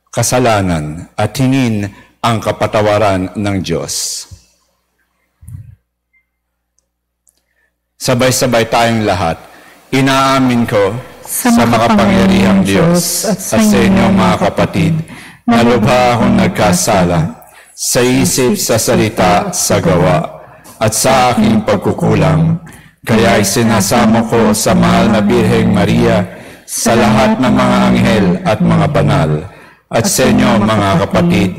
kasalanan at hingin ang kapatawaran ng Diyos. Sabay-sabay tayong lahat, inaamin ko sa makapangyarihang Diyos at sa inyong mga kapatid, na lubha akong nagkasala sa isip, sa salita, sa gawa, at sa aking pagkukulang. Kaya isinasamo ko sa mahal na Birheng Maria, sa lahat ng mga anghel at mga banal, at sa inyo mga kapatid,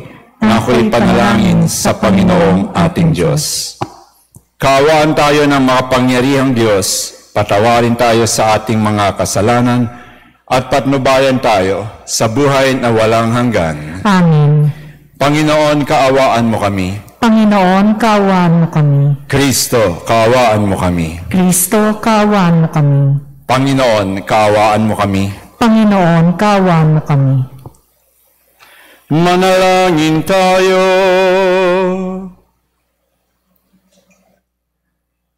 na ako'y panalangin sa Panginoong ating Diyos. Kaawaan tayo ng makapangyarihang Diyos, patawarin tayo sa ating mga kasalanan at patnubayan tayo sa buhay na walang hanggan. Amen. Panginoon, kaawaan mo kami. Panginoon, kaawaan mo kami. Kristo, kaawaan mo kami. Kristo, kaawaan mo kami. Panginoon, kaawaan mo kami. Panginoon, kaawaan mo kami. Manalangin tayo.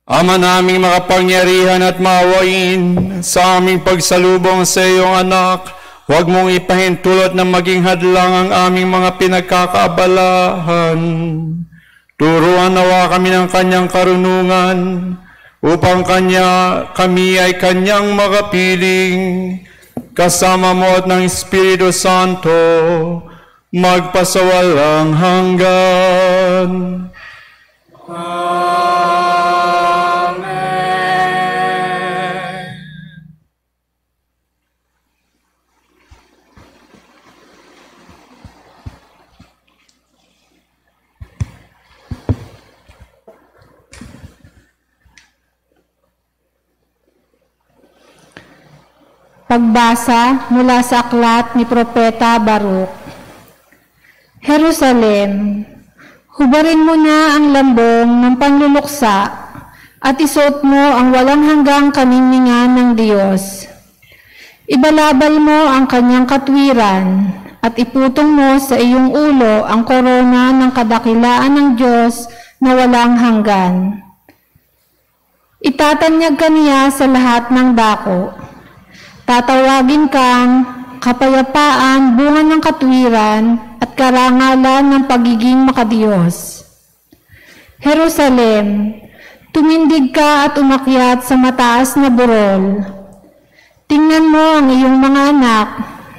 Ama naming makapangyarihan at maawain, sa aming pagsalubong sa iyong anak, huwag mong ipahintulot na maging hadlang ang aming mga pinagkakaabalahan. Turuan nawa kami ng kanyang karunungan, upang kami ay kanyang makapiling, kasama mo at ng Espiritu Santo, magpasawalang hanggan. Pagbasa mula sa aklat ni Propeta Baruch. Jerusalem, hubarin mo na ang lambong ng panluluksa at isuot mo ang walang hanggang kaninningan ng Diyos. Ibalabal mo ang kanyang katwiran at iputong mo sa iyong ulo ang korona ng kadakilaan ng Diyos na walang hanggan. Itatanyag ka niya sa lahat ng dako. Tatawagin kang kapayapaan, bunga ng katwiran at karangalan ng pagiging makadiyos. Jerusalem, tumindig ka at umakyat sa mataas na burol. Tingnan mo ang iyong mga anak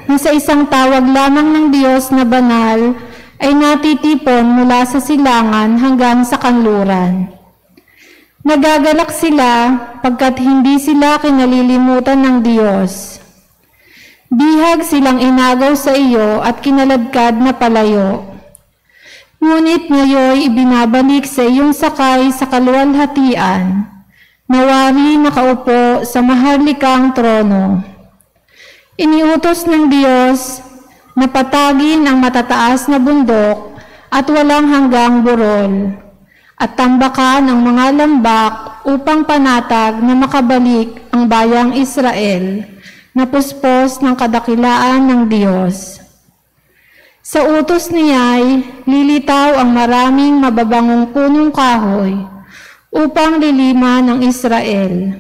na sa isang tawag lamang ng Diyos na banal ay natitipon mula sa silangan hanggang sa kanluran. Nagagalak sila pagkat hindi sila kinalilimutan ng Diyos. Bihag silang inagaw sa iyo at kinaladkad na palayo. Ngunit ngayoy ibinabalik sa iyong sakay sa kaluwalhatian, nawari nakaupo sa maharlikang trono. Iniutos ng Diyos na patagin ang matataas na bundok at walang hanggang burol, at tambakan ang mga lambak upang panatag na makabalik ang bayang Israel na puspos ng kadakilaan ng Diyos. Sa utos niya'y lilitaw ang maraming mababangong punong kahoy upang lilima ng Israel.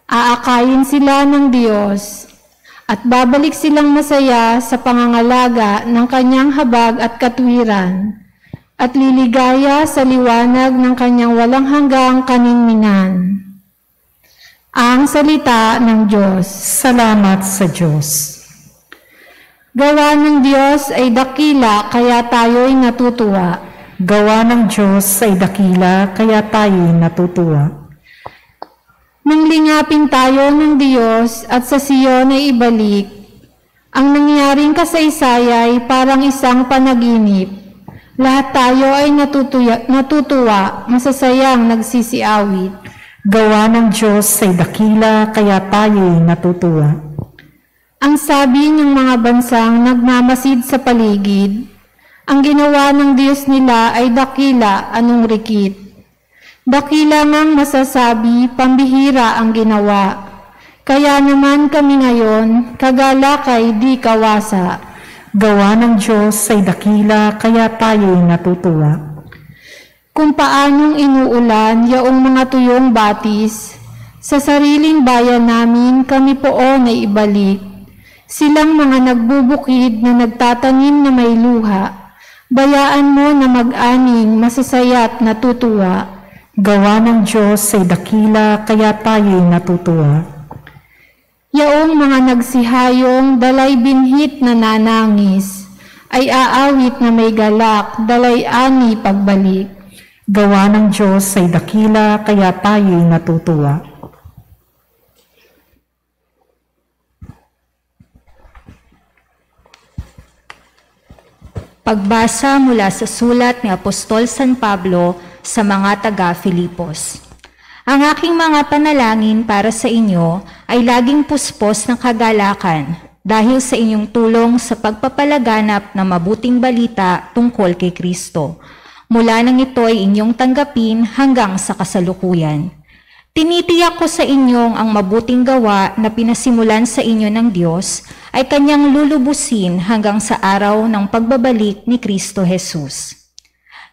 Aakayin sila ng Diyos at babalik silang masaya sa pangangalaga ng kanyang habag at katwiran at liligaya sa liwanag ng kanyang walang hanggang kaninningan. Ang salita ng Diyos. Salamat sa Diyos. Gawa ng Diyos ay dakila, kaya tayo'y natutuwa. Gawa ng Diyos ay dakila, kaya tayo'y natutuwa. Nang lingapin tayo ng Diyos at sa Siyon ay ibalik, ang nangyaring kasaysay ay parang isang panaginip. Lahat tayo ay natutuwa, masasayang nagsisiawit. Gawa ng Diyos ay dakila, kaya tayo'y natutuwa. Ang sabi ng mga bansang nagmamasid sa paligid, ang ginawa ng Diyos nila ay dakila, anong rikit. Dakila ngang masasabi, pambihira ang ginawa. Kaya naman kami ngayon, kagalakay di kawasa. Gawa ng Diyos ay dakila, kaya tayo'y natutuwa. Kung paanong inuulan yaong mga tuyong batis, sa sariling bayan namin kami poon ay ibalik. Silang mga nagbubukid na nagtatanim na may luha, bayaan mo na mag-aning masasaya't natutuwa. Gawa ng Diyos ay dakila, kaya tayo'y natutuwa. Yaong mga nagsihayong dalay binhit na nanangis, ay aawit na may galak, dalay ani pagbalik. Gawa ng Diyos ay dakila, kaya tayo'y natutuwa. Pagbasa mula sa sulat ni Apostol San Pablo sa mga taga-Filipos. Ang aking mga panalangin para sa inyo ay laging puspos ng kagalakan dahil sa inyong tulong sa pagpapalaganap ng mabuting balita tungkol kay Kristo. Mula nang ito ay inyong tanggapin hanggang sa kasalukuyan. Tinitiyak ko sa inyong ang mabuting gawa na pinasimulan sa inyo ng Diyos ay kanyang lulubusin hanggang sa araw ng pagbabalik ni Kristo Jesus.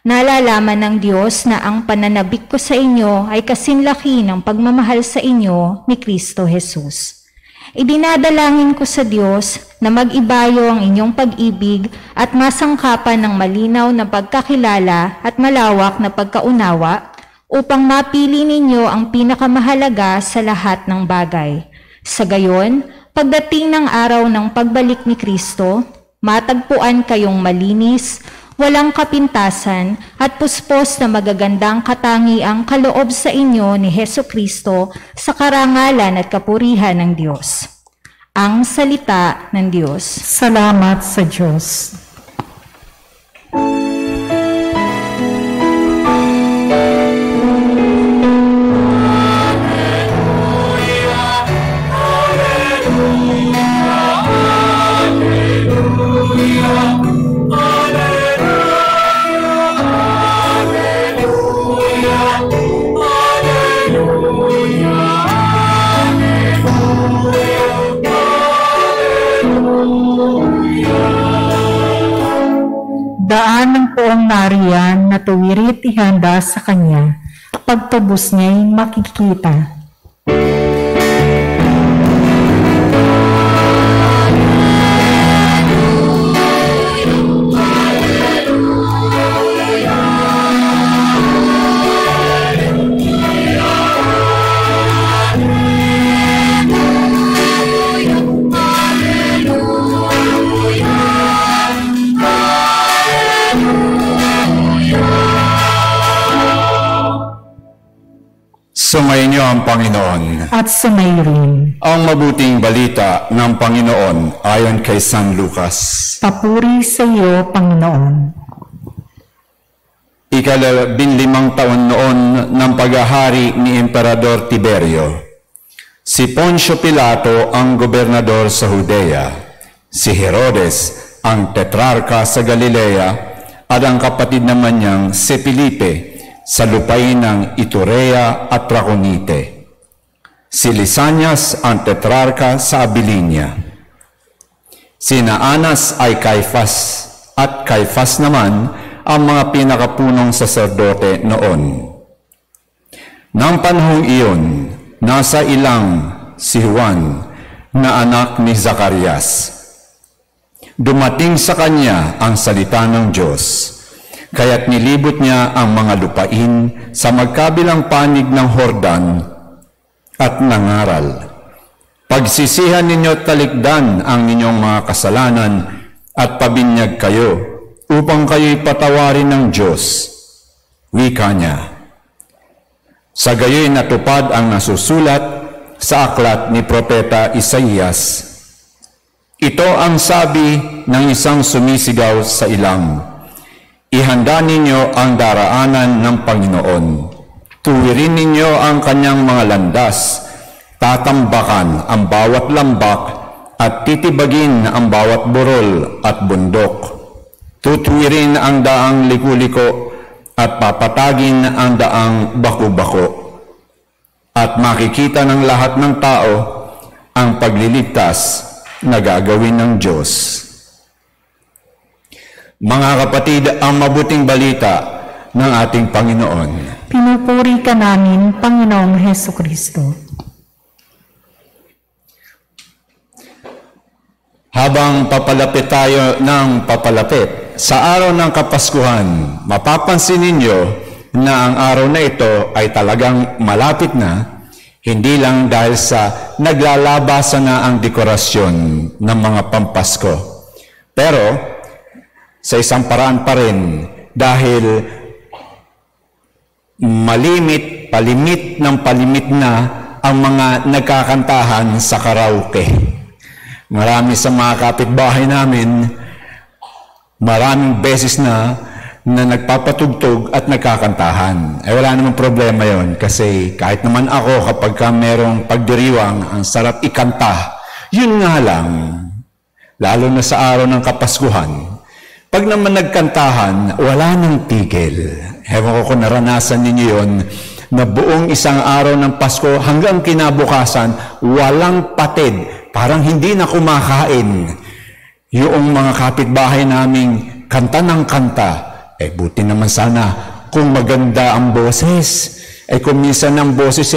Nalalaman ng Diyos na ang pananabik ko sa inyo ay kasinlaki ng pagmamahal sa inyo ni Kristo Jesus. Idinadalangin ko sa Diyos na mag-ibayo ang inyong pag-ibig at masangkapan ng malinaw na pagkakilala at malawak na pagkaunawa upang mapili ninyo ang pinakamahalaga sa lahat ng bagay. Sa gayon, pagdating ng araw ng pagbalik ni Kristo, matagpuan kayong malinis, walang kapintasan at puspos na magagandang katangiang kaloob sa inyo ni Hesukristo sa karangalan at kapurihan ng Diyos. Ang salita ng Diyos. Salamat sa Diyos. ang nariyan na tuwirit ihanda sa kanya. Pagtubos niya'y makikita. Sumainyo ang Panginoon. At sumairin. Ang mabuting balita ng Panginoon ayon kay San Lucas. Papuri sa iyo, Panginoon. Ika-15 taon noon ng paghahari ni Emperador Tiberio. Si Poncio Pilato ang gobernador sa Judea. Si Herodes ang tetrarka sa Galilea at ang kapatid naman niyang si Felipe sa lupain ng Iturea at Traconite. Si Lisanias ang tetrarka sa Abilinia. Sina Anas ay Caifas at Caifas naman ang mga pinakapunong saserdote noon. Nang panahong iyon, nasa ilang si Juan na anak ni Zacarias. Dumating sa kanya ang salita ng Diyos. Kaya't nilibot niya ang mga lupain sa magkabilang panig ng Hordan at nangaral, "Pagsisihan ninyo at talikdan ang inyong mga kasalanan at pabinyag kayo upang kayo'y patawarin ng Diyos." Wika niya. Sa gayo'y natupad ang nasusulat sa aklat ni Propeta Isaías. Ito ang sabi ng isang sumisigaw sa ilang, "Ihanda ninyo ang daraanan ng Panginoon. Tuwirin ninyo ang kanyang mga landas. Tatambakan ang bawat lambak at titibagin ang bawat burol at bundok. Tutuwirin ang daang liku-liko at papatagin ang daang baku-bako. At makikita ng lahat ng tao ang pagliligtas na gagawin ng Diyos." Mga kapatid, ang mabuting balita ng ating Panginoon. Pinupuri ka namin, Panginoong Hesukristo. Habang papalapit tayo ng papalapit sa araw ng Kapaskuhan, mapapansin ninyo na ang araw na ito ay talagang malapit na, hindi lang dahil sa naglalabasan na ang dekorasyon ng mga Pampasko, pero sa isang paraan pa rin dahil palimit na ang mga nagkakantahan sa karaoke. Marami sa mga kapitbahay namin, maraming beses na nagpapatugtog at nagkakantahan. Wala namang problema yon kasi kahit naman ako kapag ka merong pagdiriwang, ang sarap ikanta. Yun nga lang, lalo na sa araw ng Kapaskuhan, pag naman nagkantahan, wala nang tigil. Ewan ko kung naranasan ninyo yun, na buong isang araw ng Pasko hanggang kinabukasan, walang patid. Parang hindi na kumakain. Yung mga kapitbahay naming kanta ng kanta, buti naman sana kung maganda ang boses. Kung minsan ang boses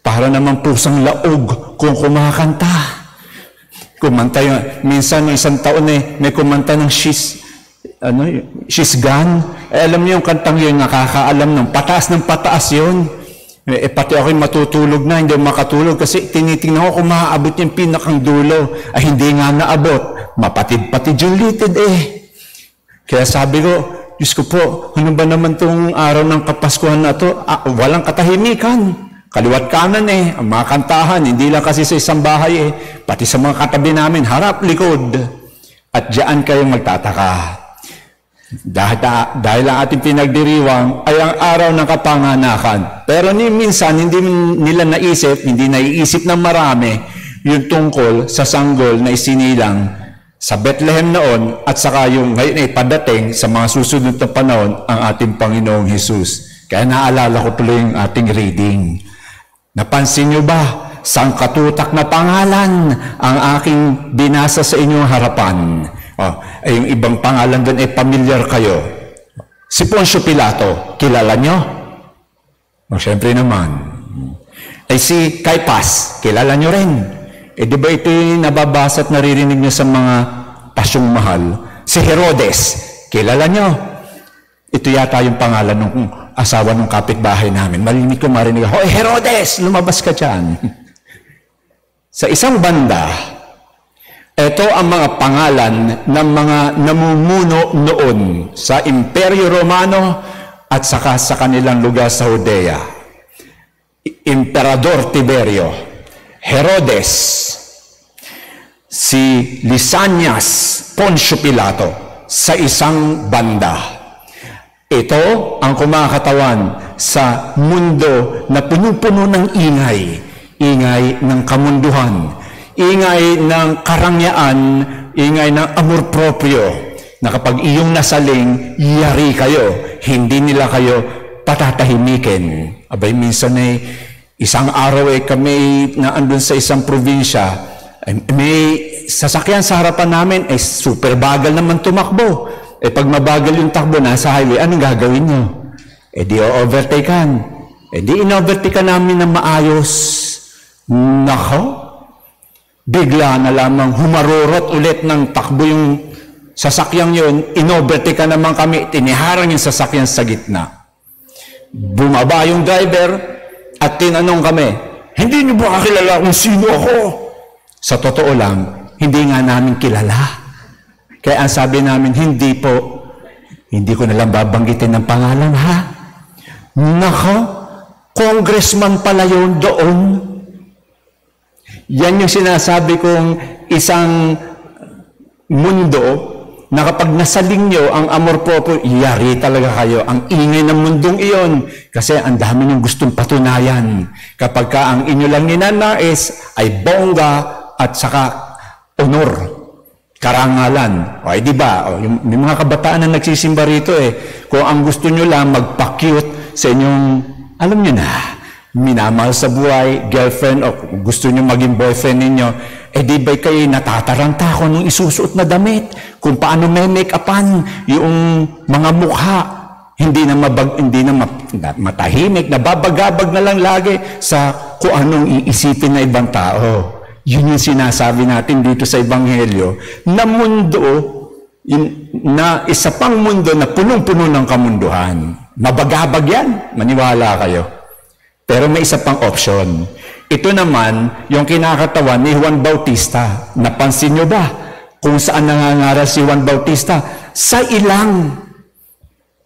para naman pusang laog kung kumakanta. Kumanta yun. Minsan isang taon may kumanta ng She's Gone. Alam niyo yung kantang yun, nakakaalam ng pataas yun. Pati ako'y matutulog na, hindi makatulog kasi tinitingnan ko kung maaabot yung pinakang dulo. Hindi nga naabot. Mapatid-patid yung litid Kaya sabi ko, Diyos ko po, ano ba naman tong araw ng Kapaskuhan na to? Walang katahimikan. Kaliwat kanan ang mga kantahan, hindi lang kasi sa isang bahay pati sa mga katabi namin, harap, likod. At diyan kayo magtataka. Dahil ang ating pinagdiriwang ay ang araw ng kapanganakan. Pero minsan, hindi nila naisip, hindi naiisip ng marami yung tungkol sa sanggol na isinilang sa Bethlehem noon at saka yung ngayon ay padating sa mga susunod na panahon ang ating Panginoong Hesus. Kaya naalala ko tuloy yung ating reading. Napansin nyo ba? Sangkatutak na pangalan ang aking binasa sa inyong harapan. Yung ibang pangalan doon ay pamilyar kayo. Si Poncio Pilato, kilala nyo? Siyempre naman. Si Caiphas, kilala nyo rin. Di ba ito yung nababasa at naririnig nyo sa mga pasyong mahal? Si Herodes, kilala nyo? Ito yata yung pangalan ng asawa ng kapitbahay namin. Marinig ko marinig, "Hoy Herodes, lumabas ka dyan." Sa isang banda, ito ang mga pangalan ng mga namumuno noon sa Imperyo Romano at saka sa kanilang lugar sa Judea. Emperador Tiberio, Herodes, si Lisanias, Poncio Pilato, sa isang banda. Ito ang kumakatawan sa mundo na puno-puno ng ingay. Ingay ng kamunduhan, ingay ng karangyaan, ingay ng amor proprio, na kapag iyong nasaling, yari kayo, hindi nila kayo patatahimikin. Abay, minsan isang araw kami na andun sa isang probinsya, may sasakyan sa harapan namin, super bagal naman tumakbo. Pag mabagal yung takbo, nasa highway, anong gagawin nyo? Di o-overtakean. Di in-overtakean namin na maayos. Nako, bigla na lamang humarurot ulit ng takbo yung sasakyang yun, in-overtakean naman kami, tiniharang yung sasakyan sa gitna. Bumaba yung driver at tinanong kami, "Hindi niyo ba kakilala kung sino ako?" Sa totoo lang, hindi nga namin kilala. Kaya ang sabi namin, hindi po, hindi ko nalang babanggitin ng pangalan, ha? Nako, congressman pala yun doon. Yan yung sinasabi kong isang mundo na kapag nasaling nyo ang amor proprio, yari talaga kayo. Ang ingay ng mundong iyon. Kasi ang dami nyo gustong patunayan. Kapag ka ang inyo lang ninanais ay bongga at saka honor. Karangalan. Di ba? May mga kabataan na nagsisimba rito Kung ang gusto nyo lang magpa-cute sa inyong, alam nyo na, minamahal sa buhay, girlfriend, o gusto nyo maging boyfriend ninyo, di ba kayo natataranta kung anong isusuot na damit, kung paano may make-upan, yung mga mukha, hindi na matahimik, nababagabag na lang lagi sa kung anong iisipin na ibang tao. Yun yung sinasabi natin dito sa Ebanghelyo, na mundo, na isa pang mundo na punong-puno ng kamunduhan. Mabagabag yan, maniwala kayo. Pero may isa pang option. Ito naman, yung kinakatawan ni Juan Bautista. Napansin nyo ba kung saan nangangaral si Juan Bautista? Sa ilang.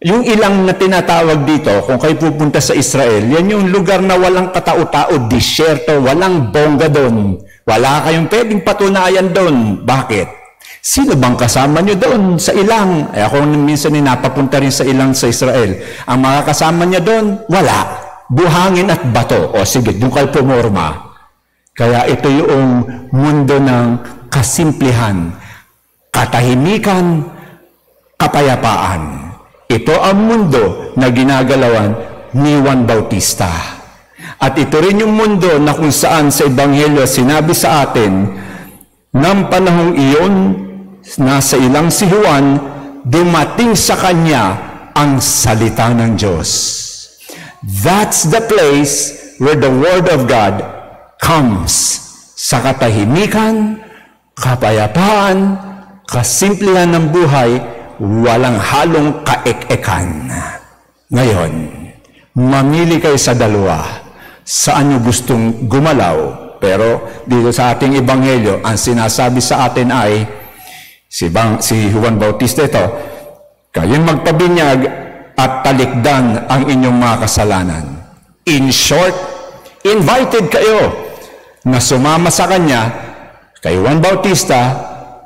Yung ilang na tinatawag dito, kung kayo pupunta sa Israel, yan yung lugar na walang katao-tao, disyerto, walang bongga doon. Wala kayong pwedeng patunayan doon. Bakit? Sino bang kasama nyo doon sa ilang? Ako minsan napapunta rin sa ilang sa Israel. Ang mga kasama niya doon, wala. Buhangin at bato. O sige, doon kayo pumorma. Kaya ito yung mundo ng kasimplihan, katahimikan, kapayapaan. Ito ang mundo na ginagalawan ni Juan Bautista. At ito rin yung mundo na kung saan sa Ebanghelyo sinabi sa atin, ng panahong iyon, nasa ilang si Juan, dumating sa kanya ang salita ng Diyos. That's the place where the Word of God comes. Sa katahimikan, kapayapaan, kasimplihan ng buhay, walang halong kaek-ekan. Ngayon, mamili kayo sa dalawa. Saan nyo gustong gumalaw? Pero dito sa ating Ebanghelyo, ang sinasabi sa atin ay, si Juan Bautista ito, kayong magpabinyag at talikdan ang inyong mga kasalanan. In short, invited kayo na sumama sa kanya, kay Juan Bautista,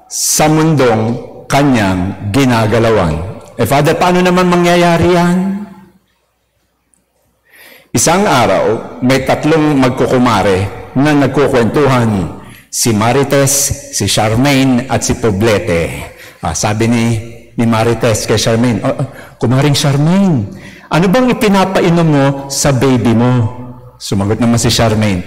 sa mundong kanyang ginagalawan. Father, paano naman mangyayari yan? Isang araw, may tatlong magkukumare na nagkukwentuhan. Si Marites, si Charmaine, at si Poblete. Sabi ni Marites kay Charmaine, Kumaring Charmaine, ano bang ipinapainom mo sa baby mo? Sumagot naman si Charmaine,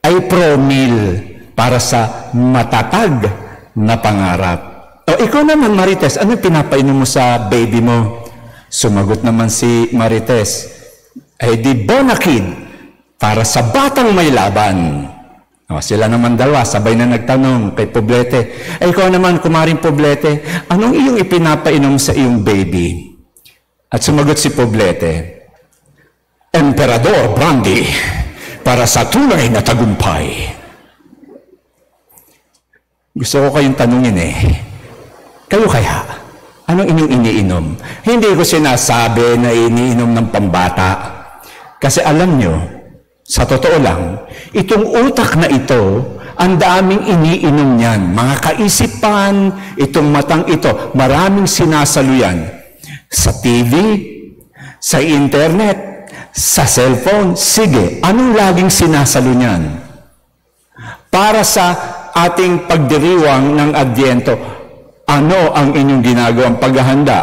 ay Promil para sa matatag na pangarap. Ikaw naman Marites, ano pinapainom mo sa baby mo? Sumagot naman si Marites, ay di bonakid para sa batang may laban. Sila naman dalawa, sabay na nagtanong kay Poblete, ay ikaw naman, Kumaring Poblete, anong iyong ipinapainom sa iyong baby? At sumagot si Poblete, Emperador Brandy, para sa tunay na tagumpay. Gusto ko kayong tanungin kayo kaya, anong inyong iniinom? Hindi ko sinasabi na iniinom ng pambata. Kasi alam nyo, sa totoo lang, itong utak na ito, ang daming iniinom niyan. Mga kaisipan, itong matang ito, maraming sinasalo yan. Sa TV, sa internet, sa cellphone, sige, anong laging sinasalo niyan? Para sa ating pagdiriwang ng Adyento, ano ang inyong ginagawang paghahanda?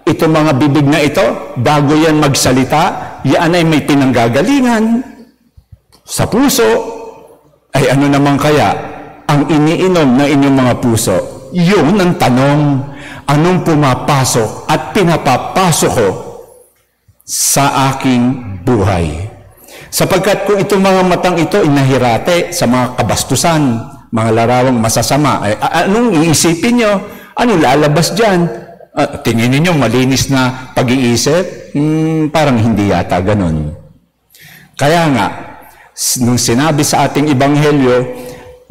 Itong mga bibig na ito, bago yan magsalita, yan ay may pinanggagalingan. Sa puso, ay ano naman kaya ang iniinom ng inyong mga puso? Yun ang tanong, anong pumapasok at pinapapasok ko sa aking buhay? Sapagkat kung itong mga matang ito inahirate sa mga kabastusan, mga larawang masasama, ay anong iisipin nyo? Anong lalabas dyan? Tingin niyo malinis na pag-iisip? Parang hindi yata ganun. Kaya nga, nung sinabi sa ating ebanghelyo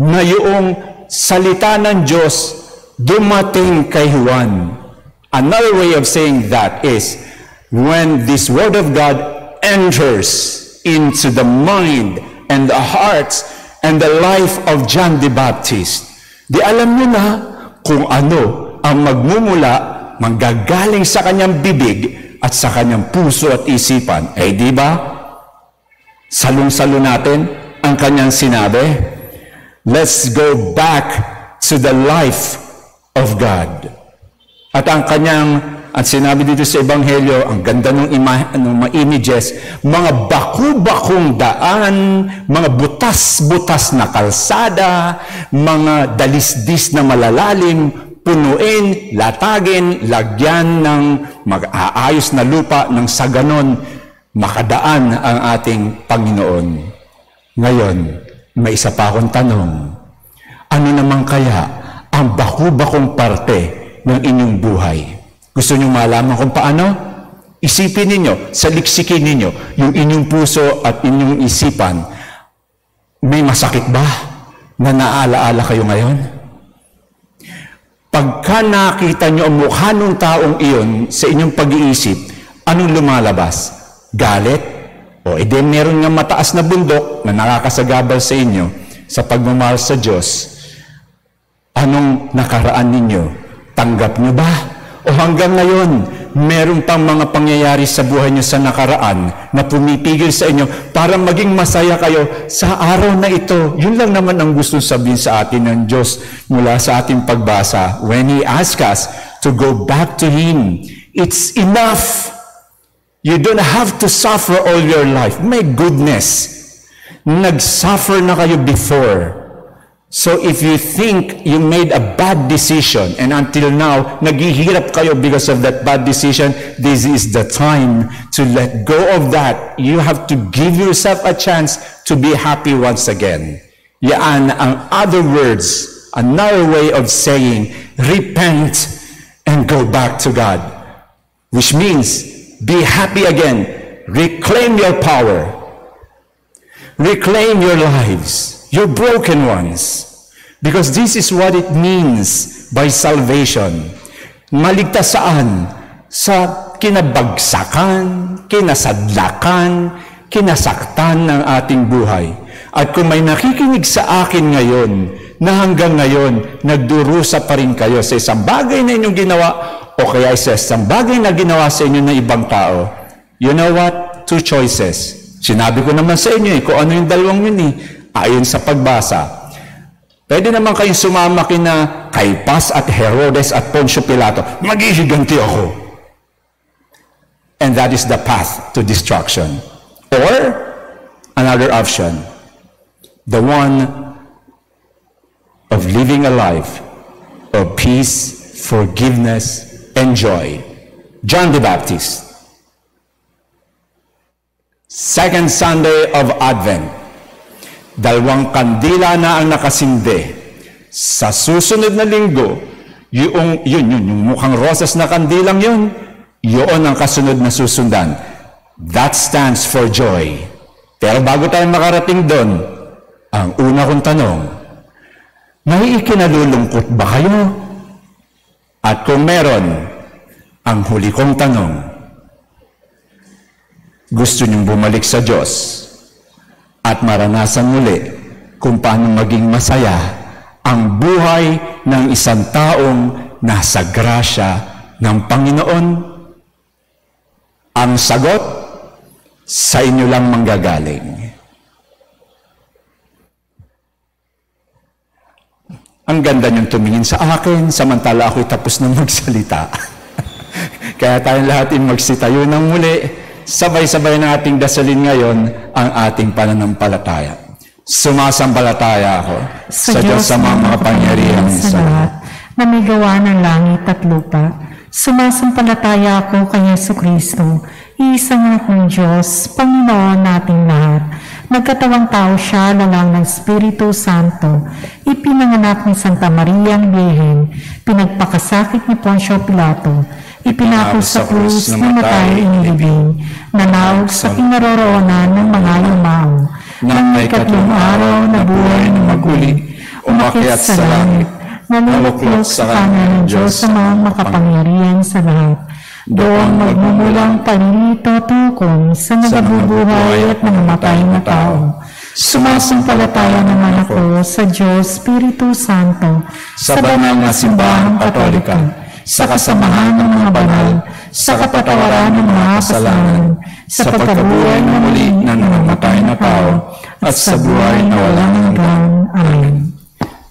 na yung salita ng Diyos dumating kay Juan. Another way of saying that is when this word of God enters into the mind and the hearts and the life of John the Baptist, di alam niyo na kung ano ang magmumula, manggagaling sa kanyang bibig at sa kanyang puso at isipan. Di ba? Salong-salo natin ang kanyang sinabi. Let's go back to the life of God. At ang kanyang, at sinabi dito sa Ebanghelyo, ang ganda ng mga images, mga baku-bakong daan, mga butas-butas na kalsada, mga dalisdis na malalalim, punuin, latagin, lagyan ng mag-aayos na lupa ng sa ganon, makadaan ang ating Panginoon. Ngayon, may isa pa akong tanong. Ano naman kaya ang baku-bakong parte ng inyong buhay? Gusto niyo malaman kung paano? Isipin ninyo, saliksikin ninyo, yung inyong puso at inyong isipan, may masakit ba na naalaala kayo ngayon? Pagka nakita nyo ang mukha ng taong iyon sa inyong pag-iisip, anong lumalabas? Galit? O edi meron nga mataas na bundok na nakakasagabal sa inyo sa pagmamahal sa Diyos. Anong nakaraan ninyo? Tanggap nyo ba? O hanggang ngayon, meron pang mga pangyayari sa buhay nyo sa nakaraan na pumipigil sa inyo para maging masaya kayo sa araw na ito? Yun lang naman ang gusto sabihin sa atin ng Diyos mula sa ating pagbasa. When He asks us to go back to Him, it's enough. You don't have to suffer all your life. My goodness, nag-suffer na kayo before. So if you think you made a bad decision and until now, naghihirap kayo because of that bad decision, this is the time to let go of that. You have to give yourself a chance to be happy once again. Yan ang other words, another way of saying, repent and go back to God. Which means, be happy again. Reclaim your power. Reclaim your lives, your broken ones. Because this is what it means by salvation. Maligtas saan? Sa kinabagsakan, kinasadlakan, kinasaktan ng ating buhay. At kung may nakikinig sa akin ngayon, na hanggang ngayon, nagdurusa pa rin kayo sa isang bagay na inyong ginawa, o kaya sa isang bagay na ginawa sa inyo ng ibang tao, you know what? Two choices. Sinabi ko naman sa inyo kung ano yung dalawang yun ayon sa pagbasa. Pwede naman kayong sumama kina Caiphas at Herodes at Poncio Pilato. Maghihiganti ako. And that is the path to destruction. Or, another option, the one of living a life of peace, forgiveness, and joy. John the Baptist. Second Sunday of Advent. 2 kandila na ang nakasindi. Sa susunod na linggo, yung mukhang rosas na kandilang yun ang kasunod na susundan. That stands for joy. Pero bago tayo makarating doon, ang una kong tanong, may ikinalulungkot ba kayo? At kung meron, ang huli kong tanong, gusto niyong bumalik sa Diyos at maranasan muli kung paano maging masaya ang buhay ng isang taong nasa grasya ng Panginoon? Ang sagot, sa inyo lang manggagaling. Ang ganda niyong tumingin sa akin, samantala ako'y tapos na magsalita. Kaya tayong lahat magsitayo ng muli, sabay-sabay nating dasalin ngayon ang ating pananampalataya. Sumasampalataya ako sa Diyos sa mga makapangyarihan sa lahat, na may gawa ng langit at lupa. Sumasampalataya ako kay Jesucristo, isang anak ng Diyos, Panginoon nating lahat. Nagkatawang tao siya, lalang ng Espiritu Santo, ipinanganak ni Santa Maria ang Birhen, pinagpakasakit ni Poncio Pilato, ipinako sa krus, namatay, inilibing, nanawag sa kinaroroonan ng mga yumao, nang may 3 araw na buhay na maguli, umakyat sa langit, naluklok sa kanan ng Diyos sa mga makapangyarihan sa lahat. Doon magmumulang panlito-tukong sa nagabubuhay at nangamatay na tao. Sumasampalataya naman ako sa Diyos, Espiritu Santo, sa banal na simbahang Katolika, sa kasamahan ng mga banal, sa kapatawaran ng mga kasalanan, sa pagkabuhay na muli ng nangamatay na tao, at sa buhay na walang hanggan. Amen.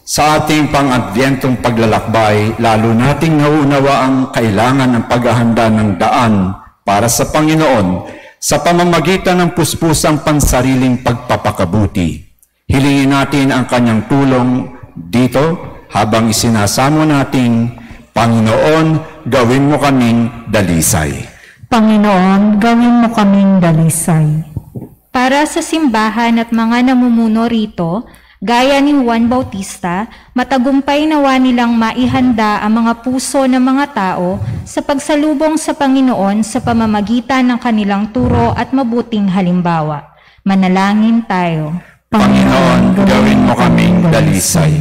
Sa ating pang-adventong paglalakbay, lalo nating nauunawa ang kailangan ng paghahanda ng daan para sa Panginoon sa pamamagitan ng puspusang pansariling pagpapakabuti. Hilingin natin ang kanyang tulong dito habang isinasamo nating, Panginoon, gawin mo kaming dalisay. Panginoon, gawin mo kaming dalisay. Para sa simbahan at mga namumuno rito, gaya ni Juan Bautista, matagumpay nawa nilang maihanda ang mga puso ng mga tao sa pagsalubong sa Panginoon sa pamamagitan ng kanilang turo at mabuting halimbawa. Manalangin tayo. Panginoon, gawin mo kaming dalisay.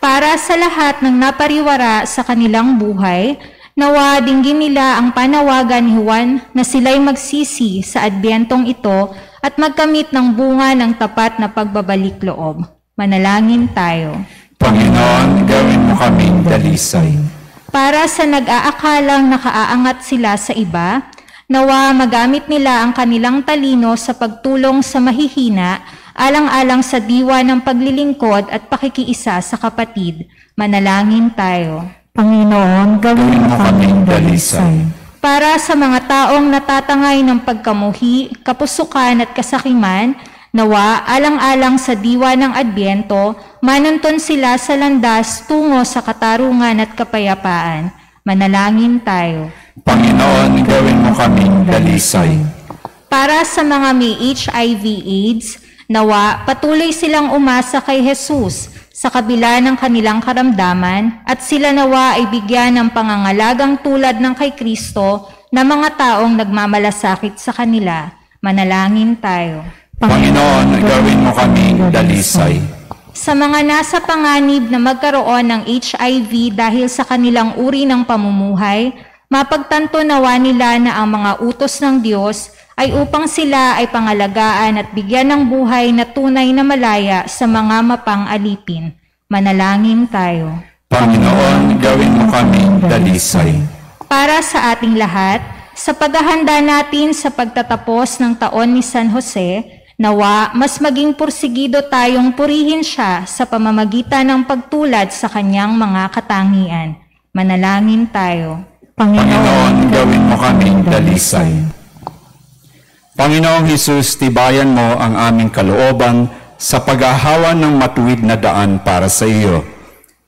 Para sa lahat ng napariwara sa kanilang buhay, nawa dinggin nila ang panawagan ni Juan na sila'y magsisi sa adbentong ito at magkamit ng bunga ng tapat na pagbabalik loob. Manalangin tayo. Panginoon, gawin mo kaming dalisay. Para sa nag-aakalang nakaaangat sila sa iba, nawa magamit nila ang kanilang talino sa pagtulong sa mahihina, alang-alang sa diwa ng paglilingkod at pakikiisa sa kapatid. Manalangin tayo. Panginoon, gawin mo kaming dalisay. Para sa mga taong natatangay ng pagkamuhi, kapusukan at kasakiman, nawa alang-alang sa diwa ng Adbyento, manuntun sila sa landas tungo sa katarungan at kapayapaan. Manalangin tayo. Panginoon, gawin mo kaming dalisay. Para sa mga may HIV/AIDS, nawa patuloy silang umasa kay Jesus sa kabila ng kanilang karamdaman at sila nawa ay bigyan ng pangangalagang tulad ng kay Kristo na mga taong nagmamalasakit sa kanila. Manalangin tayo. Panginoon, gawin mo kaming dalisay. Sa mga nasa panganib na magkaroon ng HIV dahil sa kanilang uri ng pamumuhay, mapagtanto nawa nila na ang mga utos ng Diyos ay upang sila ay pangalagaan at bigyan ng buhay na tunay na malaya sa mga mapang-alipin. Manalangin tayo. Panginoon, gawin mo kaming dalisay. Para sa ating lahat, sa paghahanda natin sa pagtatapos ng taon ni San Jose, nawa mas maging pursigido tayong purihin siya sa pamamagitan ng pagtulad sa kanyang mga katangian. Manalangin tayo. Panginoon, gawin mo kaming dalisay. Panginoong Hesus, tibayan mo ang aming kalooban sa paghahawa ng matuwid na daan para sa iyo.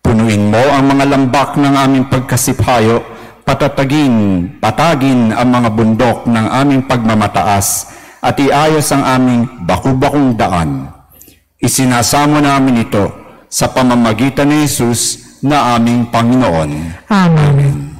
Punuin mo ang mga lambak ng aming pagkasiphayo patagin ang mga bundok ng aming pagmamataas at iayos ang aming baku-bakong daan. Isinasamo namin ito sa pamamagitan ni Jesus na aming Panginoon. Amen.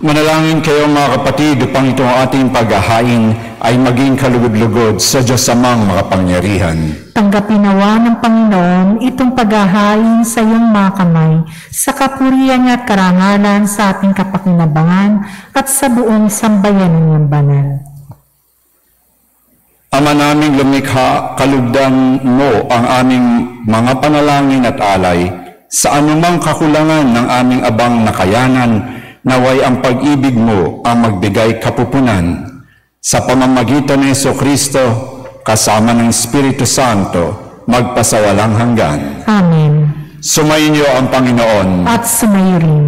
Manalangin kayo mga kapatid upang itong ating paghahain ay maging kalugod-lugod sa Diyos amang makapangyarihan. Tanggapin nawa ng Panginoon itong paghahain sa iyong mga kamay, sa kapurihan at karangalan sa ating kapakinabangan at sa buong sambayan ng iyong banal. Ama naming lumikha, kalugdan mo ang aming mga panalangin at alay sa anumang kakulangan ng aming abang nakayanan. Naway ang pag-ibig mo ang magbigay kapupunan sa pamamagitan ni Jesucristo kasama ng Espiritu Santo magpasawalang hanggan. Amen. Sumayin niyo ang Panginoon. At sumayo rin.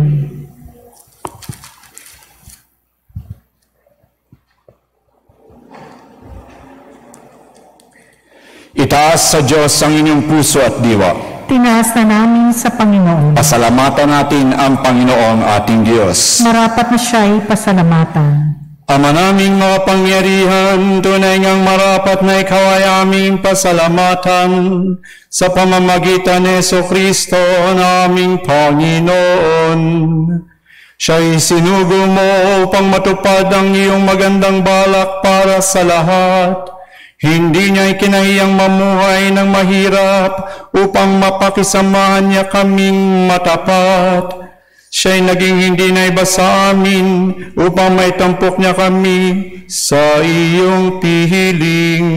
Itaas sa Diyos ang inyong puso at diwa. Tinaas na namin sa Panginoon. Pasalamatan natin ang Panginoong ating Diyos. Marapat na siya'y pasalamatan. Ama naming makapangyarihan, tunay ngang marapat na ikaw ay aming pasalamatan sa pamamagitan ni Jesucristo na aming Panginoon. Siya'y sinugo mo upang matupad ang iyong magandang balak para sa lahat. Hindi niya ikinahiyang mamuhay ng mahirap upang mapakisamahan niya kaming matapat. Siya'y naging hindi na iba sa amin upang maitampok niya kami sa iyong pihiling.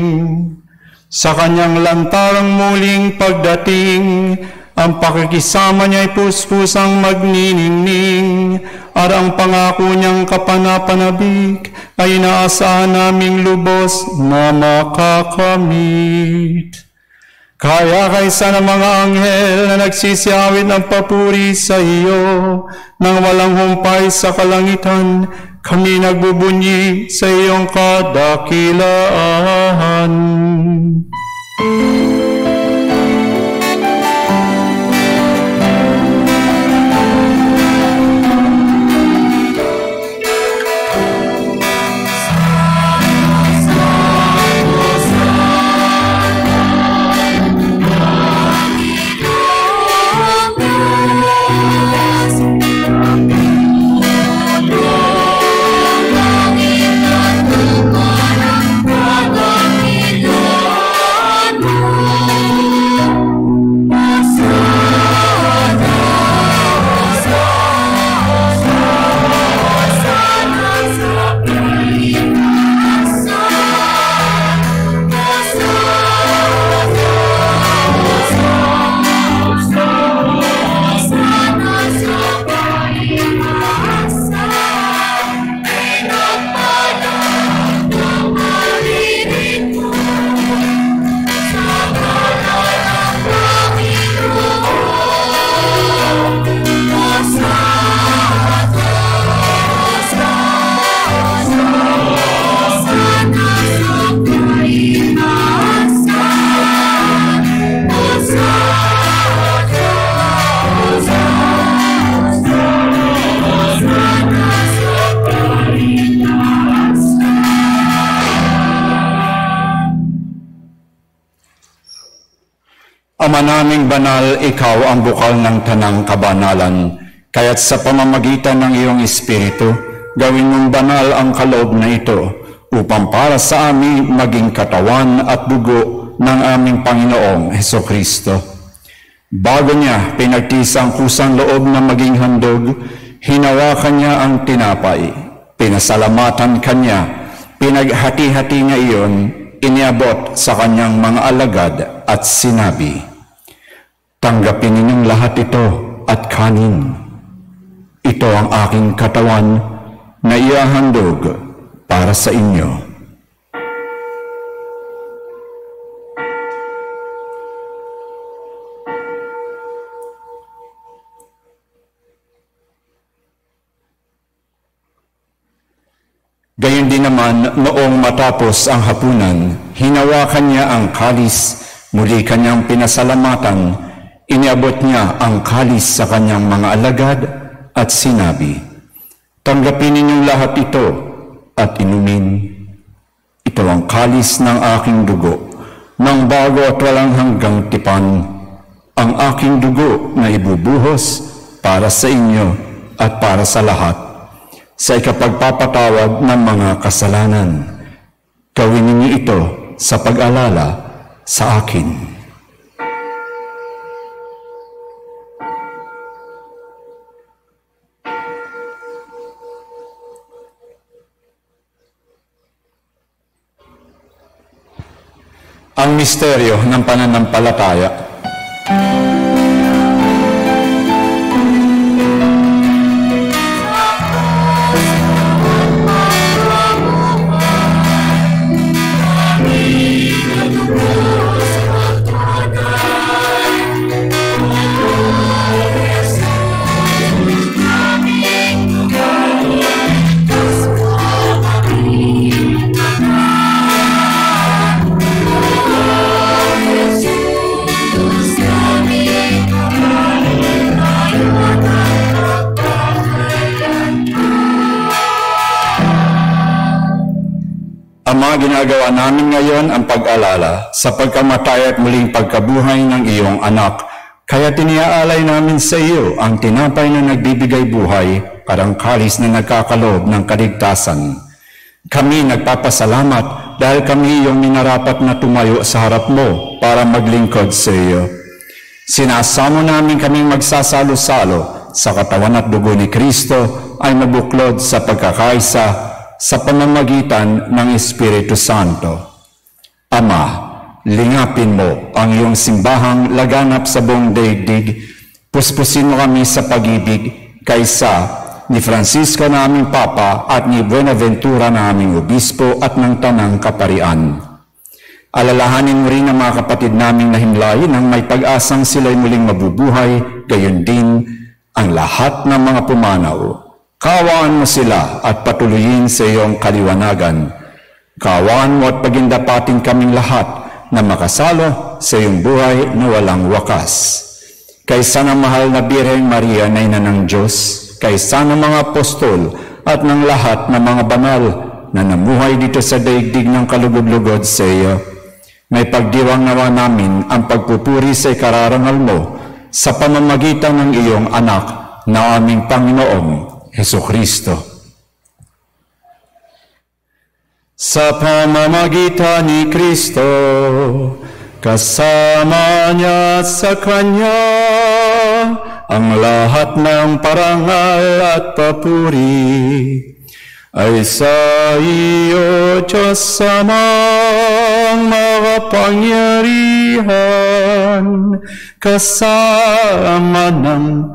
Sa kanyang lantarang muling pagdating, ang pakikisama niya'y puspusang magniningning, at ang pangako niyang kapanapanabik ay inaasahan naming lubos na makakamit. Kaya kaysa ng mga anghel na nagsisiyawit ng papuri sa iyo, nang walang humpay sa kalangitan, kami nagbubunyi sa iyong kadakilaan. Lord. Ama naming banal, ikaw ang bukal ng tanang kabanalan, kaya't sa pamamagitan ng iyong Espiritu, gawin mong banal ang kaloob na ito, upang para sa amin maging katawan at dugo ng aming Panginoong Hesukristo. Bago niya pinagtiis ang kusang loob na maging handog, hinawakan niya ang tinapay, pinasalamatan kanya, pinaghati-hati niya iyon, iniabot sa kanyang mga alagad at sinabi, "Tanggapin ninyong lahat ito at kanin. Ito ang aking katawan na iahandog para sa inyo." Gayon din naman, noong matapos ang hapunan, hinawakan niya ang kalis, muli kanyang pinasalamatan, iniabot niya ang kalis sa kanyang mga alagad at sinabi, "Tanggapin ninyong lahat ito at inumin. Ito ang kalis ng aking dugo, ng bago at walang hanggang tipan, ang aking dugo na ibubuhos para sa inyo at para sa lahat, sa ikapagpapatawad ng mga kasalanan. Gawin ninyo ito sa pag-alala sa akin." Ang misteryo ng pananampalataya. Ama, ginagawa namin ngayon ang pag-alala sa pagkamatay at muling pagkabuhay ng iyong anak. Kaya tiniaalay namin sa iyo ang tinapay na nagbibigay buhay at ang kalis na nagkakaloob ng kaligtasan. Kami nagpapasalamat dahil kami iyong minarapat na tumayo sa harap mo para maglingkod sa iyo. Sinasamo namin kaming magsasalo-salo sa katawan at dugo ni Kristo ay mabuklod sa pagkakaisa sa pamamagitan ng Espiritu Santo. Ama, lingapin mo ang iyong simbahang laganap sa buong daigdig. Puspusin mo kami sa pag-ibig kaysa ni Francisco na aming Papa at ni Buenaventura na aming Obispo at ng Tanang Kaparian. Alalahanin mo rin ang mga kapatid naming nahimlay nang may pag-asang sila'y muling mabubuhay, gayon din ang lahat ng mga pumanaw. Kaawaan mo sila at patuloyin sa iyong kaliwanagan. Kaawaan mo at pagindapatin kaming lahat na makasalo sa iyong buhay na walang wakas. Kaysa ng mahal na Birheng Maria na ina ng Diyos, kaysa ng mga apostol at ng lahat ng mga banal na namuhay dito sa daigdig ng kalugod-lugod sa iyo, may pagdiwang nawa namin ang pagpupuri sa ikararangal mo sa pamamagitan ng iyong anak na aming Panginoong Hesukristo. Sa pamamagitan ni Kristo, kasama niya sa Kanya, ang lahat ng parangal at papuri ay sa iyo, Diyos Amang makapangyarihan, kasama ng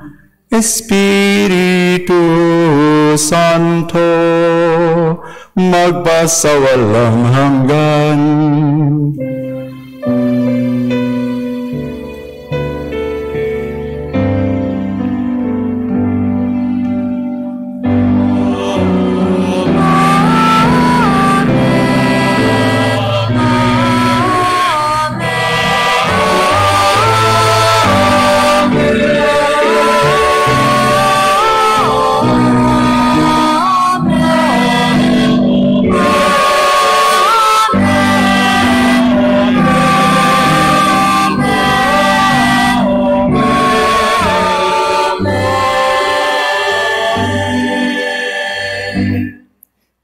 Espiritu Santo, magpasawalang hanggan.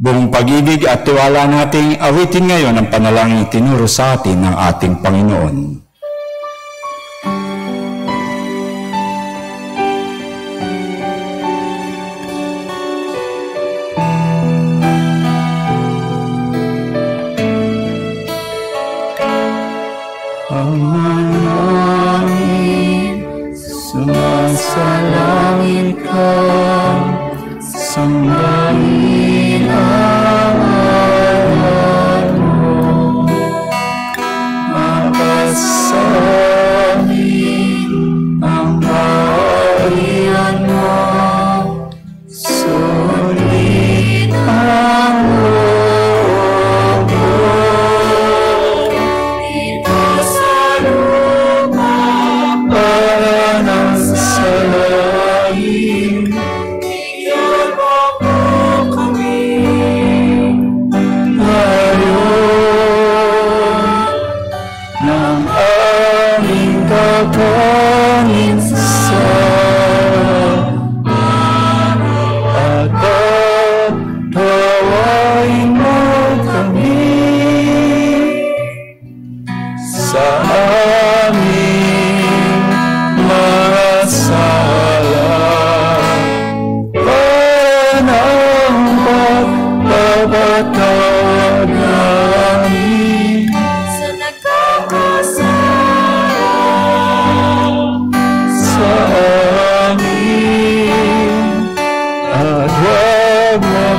Buong pag-ibig at tiwala nating awitin ngayon ang panalangin tinuro sa atin ng ating Panginoon. Ama namin, sumasalangit ka, sambahin ang ngalan mo, mapasamin ang kaharian mo, sulit ang loob mo, ito sa lupa para ng salahin. Kakanin sa at tawain mo kami sa aming mga sala para ng pagpapatawad namin sa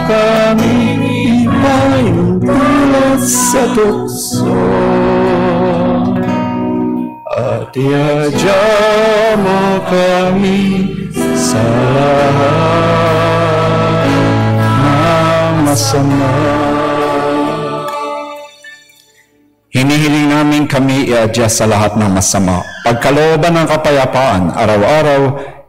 kami ipahintulot sa tukso at iadya mo kami sa lahat ng masama. Hinihiling namin kami iadya sa lahat ng masama, pagkalooban ng kapayapaan, araw-araw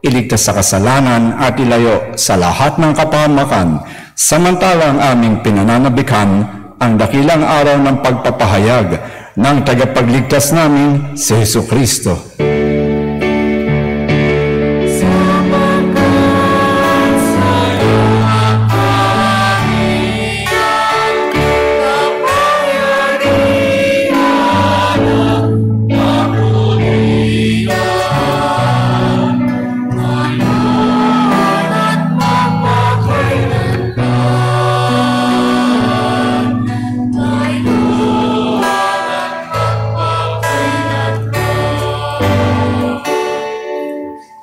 iligtas sa kasalanan at ilayo sa lahat ng kapahamakan, samantalang aming pinananabikan ang dakilang araw ng pagpapahayag ng tagapagligtas namin si Jesucristo.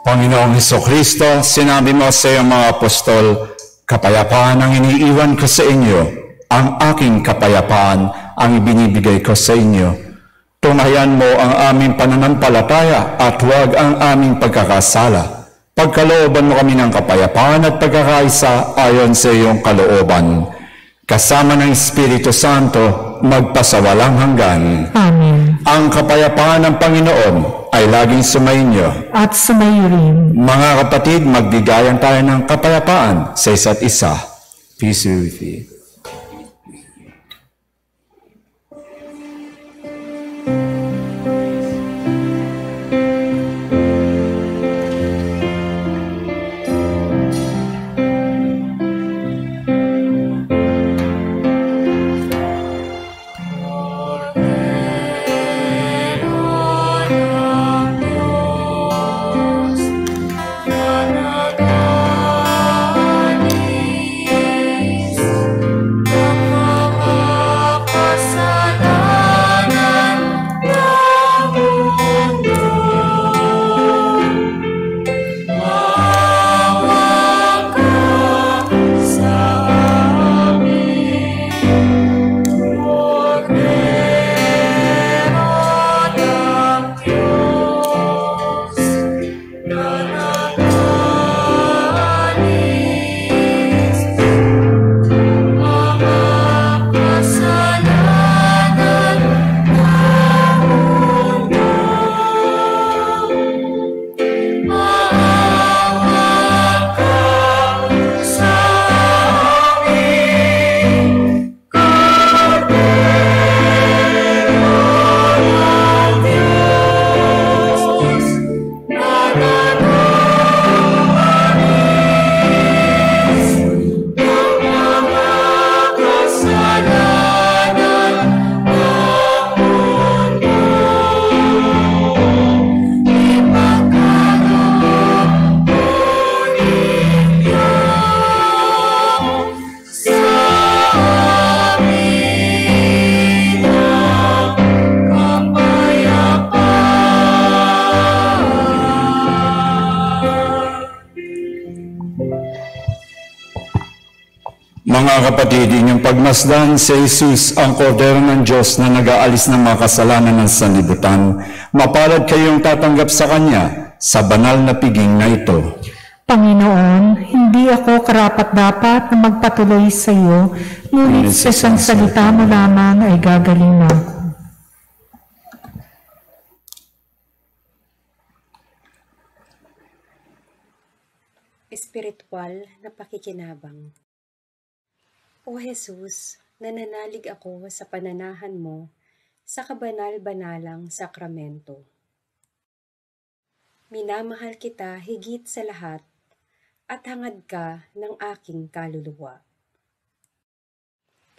Panginoong Jesucristo, sinabi mo sa iyong mga apostol, kapayapaan ang iniiwan ko sa inyo, ang aking kapayapaan ang ibinibigay ko sa inyo. Tunghayan mo ang aming pananampalataya at huwag ang aming pagkakasala. Pagkalooban mo kami ng kapayapaan at pagkakaisa ayon sa iyong kalooban. Kasama ng Espiritu Santo, magpasawalang hanggan. Amen. Ang kapayapaan ng Panginoon ay laging sumainyo. At sumayo rin. Mga kapatid, magbigayan tayo ng kapayapaan sa isa't isa. Peace be with you. Mga kapatid, inyong pagmasdan si Jesus, ang kordero ng Diyos na nag-aalis ng mga kasalanan ng sanlibutan. Mapalad kayong tatanggap sa Kanya sa banal na piging na ito. Panginoon, hindi ako karapat-dapat na magpatuloy sa iyo, ngunit sa isang salita mo lamang ay gagaling na ako. Espiritual na pakikinabang. O Jesus, nananalig ako sa pananahan mo sa kabanal-banalang sakramento. Minamahal kita higit sa lahat at hangad ka ng aking kaluluwa.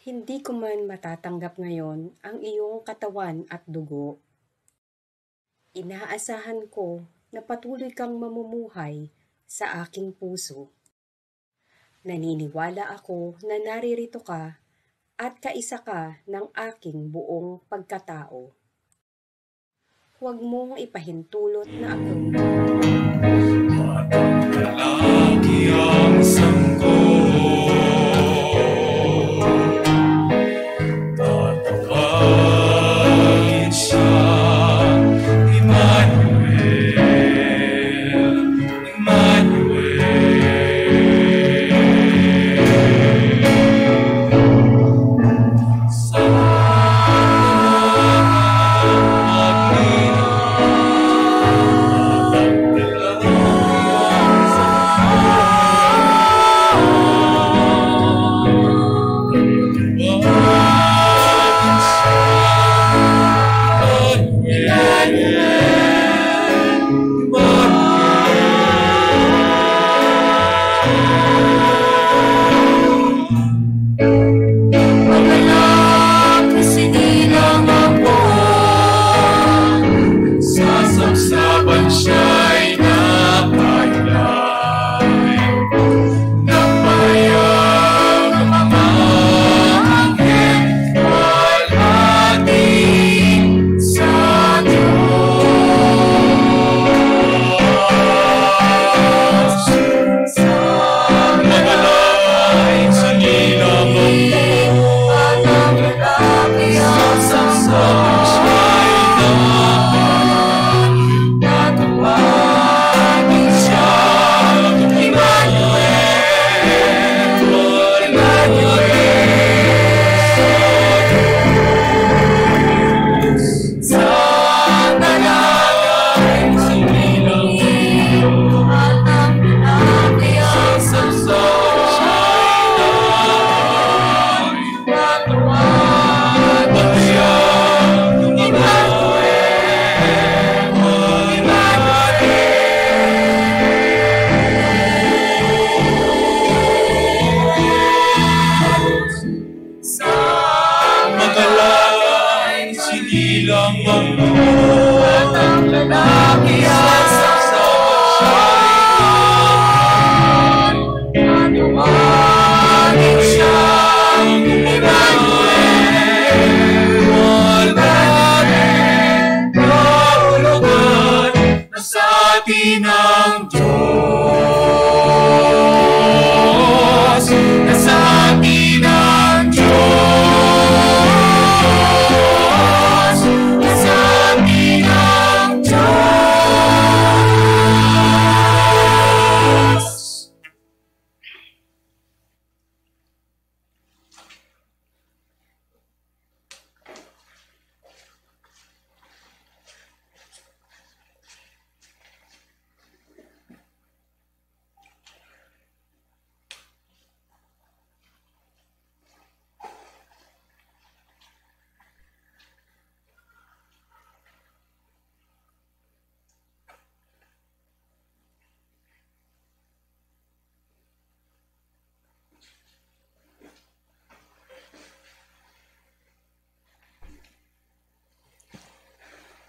Hindi ko man matatanggap ngayon ang iyong katawan at dugo. Inaasahan ko na patuloy kang mamumuhay sa aking puso. Naniniwala ako na naririto ka at kaisa ka ng aking buong pagkatao. Huwag mong ipahintulot na ako. Lalaki ang sanggol, tatawagin siya Emmanuel,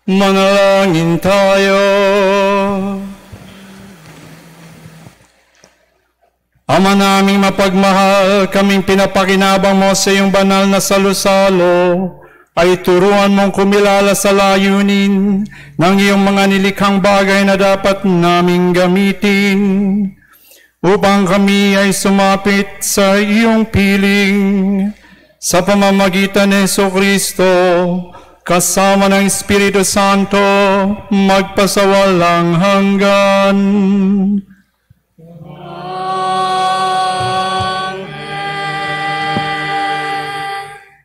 Manalangin tayo. Ama naming mapagmahal, kaming pinapakinabang mo sa iyong banal na salo-salo, ay turuan mong kumilala sa layunin ng iyong mga nilikhang bagay na dapat naming gamitin. upang kami ay sumapit sa iyong piling sa pamamagitan ni Jesucristo, kasama ng Espiritu Santo, magpasawalang hanggan.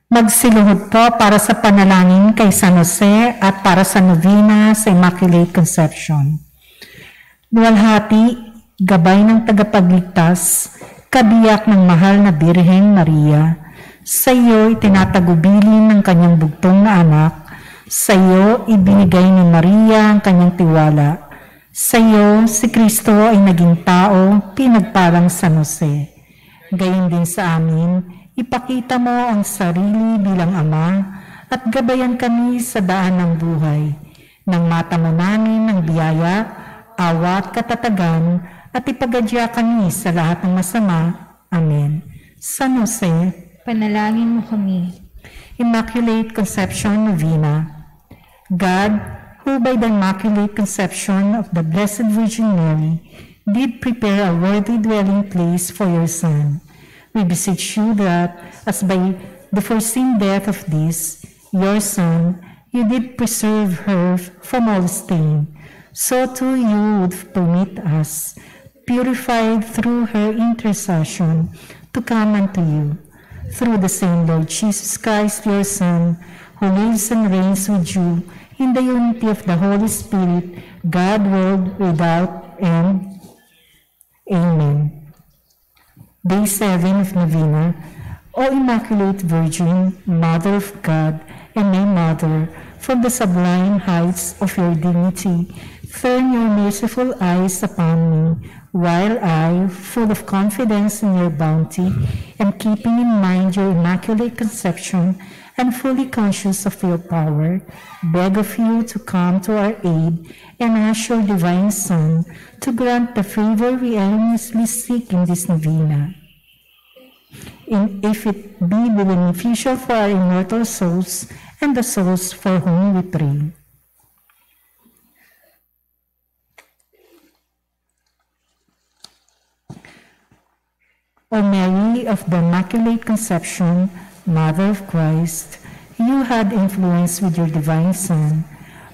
Magsiluhod po para sa panalangin kay San Jose at para sa novena sa Immaculate Conception. Luwalhati, gabay ng tagapagligtas, kabiyak ng mahal na Birheng Maria, sa iyo'y tinatagubilin ng kanyang bugtong na anak, sa iyo ibinigay ni Maria ang kanyang tiwala, sa iyo si Kristo ay naging tao, pinagpalang San Jose. Gayon din sa amin, ipakita mo ang sarili bilang ama at gabayan kami sa daan ng buhay. Nang matamo namin ng biyaya, awa at katatagan at ipagadya kami sa lahat ng masama. Amen. San Jose, Panalangin mo kami. Immaculate Conception Novena. God, who by the Immaculate Conception of the Blessed Virgin Mary did prepare a worthy dwelling place for your Son, we beseech you that, as by the foreseen death of this, your Son, you did preserve her from all stain, so too you would permit us, purified through her intercession, to come unto you. Through the same Lord Jesus Christ, your Son, who lives and reigns with you in the unity of the Holy Spirit, God, world without end. Amen. Day 7 of Novena. O Immaculate Virgin, Mother of God, and my Mother, from the sublime heights of your dignity, turn your merciful eyes upon me, while I, full of confidence in your bounty, and keeping in mind your Immaculate Conception, and fully conscious of your power, beg of you to come to our aid, and ask your divine Son to grant the favor we earnestly seek in this novena. And if it be beneficial for our immortal souls and the souls for whom we pray. O Mary of the Immaculate Conception, Mother of Christ, you had influence with your divine Son,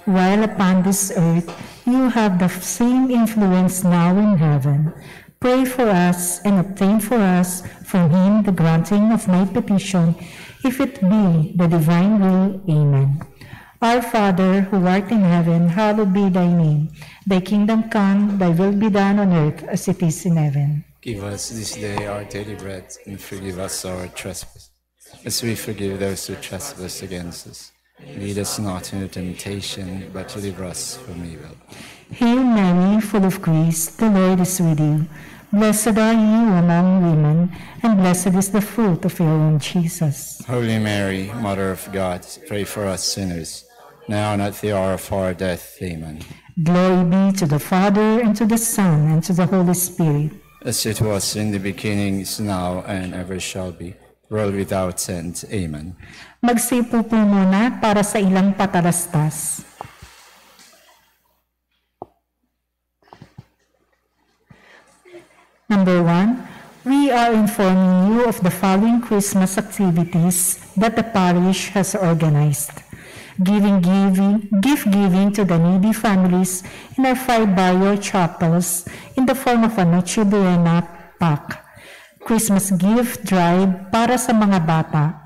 while upon this earth you have the same influence now in heaven. Pray for us and obtain for us from him the granting of my petition, if it be the divine will. Amen. Our Father, who art in heaven, hallowed be thy name. Thy kingdom come, thy will be done on earth as it is in heaven. Give us this day our daily bread, and forgive us our trespasses, as we forgive those who trespass against us. Lead us not into temptation, but deliver us from evil. Hail Mary, full of grace, the Lord is with you. Blessed are you among women, and blessed is the fruit of your womb, Jesus. Holy Mary, Mother of God, pray for us sinners, now and at the hour of our death. Amen. Glory be to the Father, and to the Son, and to the Holy Spirit. As it was in the beginning, is now, and ever shall be, world without end. Amen. Magsipo po muna para sa ilang patalastas. Number 1, we are informing you of the following Christmas activities that the parish has organized. Gift giving to the needy families in our 5 barrio chapels in the form of a Noche Buena pack. Christmas gift drive para sa mga bata.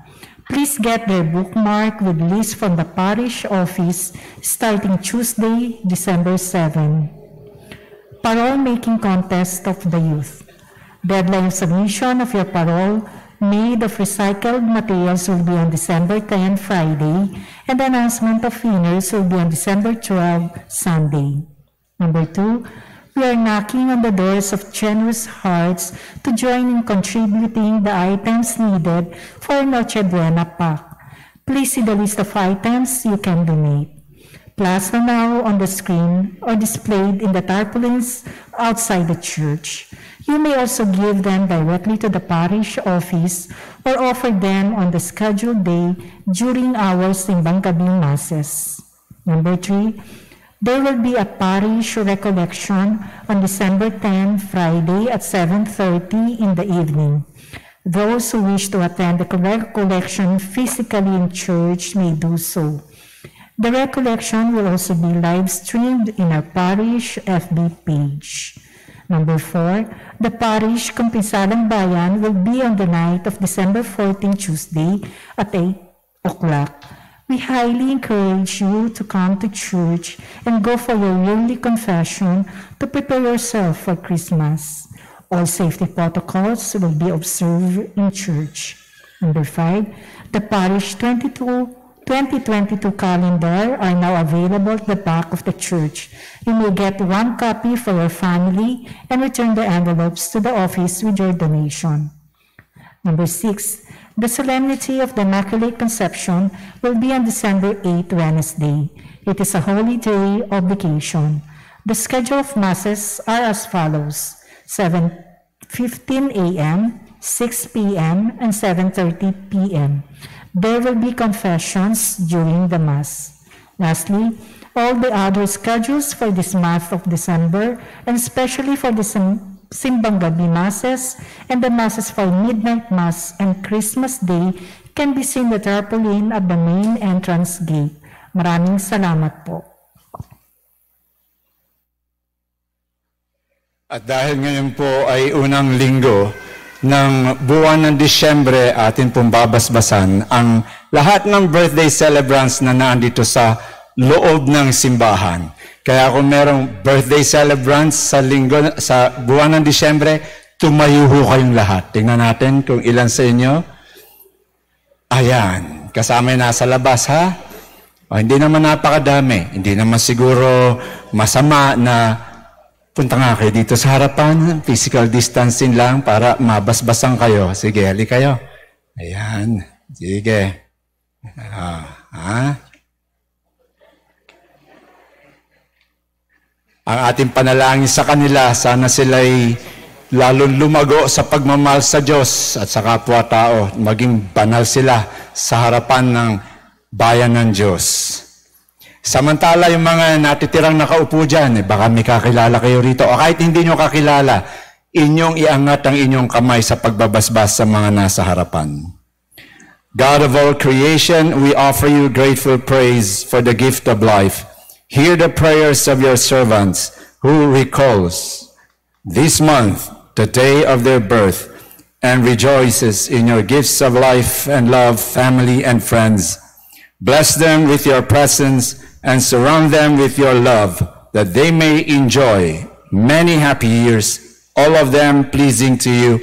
Please get their bookmark with list from the parish office starting Tuesday, December 7. Parole making contest of the youth. Deadline of submission of your parole made of recycled materials will be on December 10, Friday, and the announcement of winners will be on December 12, Sunday. Number 2, we are knocking on the doors of generous hearts to join in contributing the items needed for Noche Buena pack. Please see the list of items you can donate. Plus are now on the screen or displayed in the tarpaulins outside the church. You may also give them directly to the parish office or offer them on the scheduled day during our Simbang Gabi Masses. Number 3, There will be a parish recollection on December 10, Friday at 7:30 in the evening. Those who wish to attend the recollection physically in church may do so. The recollection will also be live streamed in our parish FB page. Number 4, the parish Kumpisalang Bayan will be on the night of December 14, Tuesday at 8 o'clock. We highly encourage you to come to church and go for your yearly confession to prepare yourself for Christmas. All safety protocols will be observed in church. Number 5, the parish 2022 calendar are now available at the back of the church. You may get 1 copy for your family and return the envelopes to the office with your donation. Number 6, the Solemnity of the Immaculate Conception will be on December 8, Wednesday. It is a holy day obligation. The schedule of masses are as follows: 7:15 a.m., 6 p.m., and 7:30 p.m. There will be confessions during the Mass. Lastly, all the other schedules for this month of December, and especially for the Simbang Gabi Masses and the Masses for Midnight Mass and Christmas Day, can be seen at tarpaulin at the main entrance gate. Maraming salamat po. At dahil ngayon po ay unang linggo ng buwan ng Disyembre, atin pong babasbasan ang lahat ng birthday celebrants na nandito sa loob ng simbahan. Kaya kung merong birthday celebrants sa buwan ng Disyembre, tumayo ho kayong lahat. Tingnan natin kung ilan sa inyo. Ayan, kasama yung nasa labas, ha? O, hindi naman napakadami. Hindi naman siguro masama na punta nga kayo dito sa harapan. Physical distancing lang para mabasbasan kayo. Sige, hali kayo. Ayan, sige. Ang ating panalangin sa kanila, sana sila'y lalong lumago sa pagmamahal sa Diyos at sa kapwa-tao. Maging banal sila sa harapan ng bayan ng Diyos. Samantala, yung mga natitirang nakaupo dyan, baka may kakilala kayo rito. O kahit hindi nyo kakilala, inyong iangat ang inyong kamay sa pagbabasbas sa mga nasa harapan. God of all creation, we offer you grateful praise for the gift of life. Hear the prayers of your servants who recalls this month, the day of their birth, and rejoices in your gifts of life and love, family and friends. Bless them with your presence and surround them with your love, that they may enjoy many happy years, all of them pleasing to you.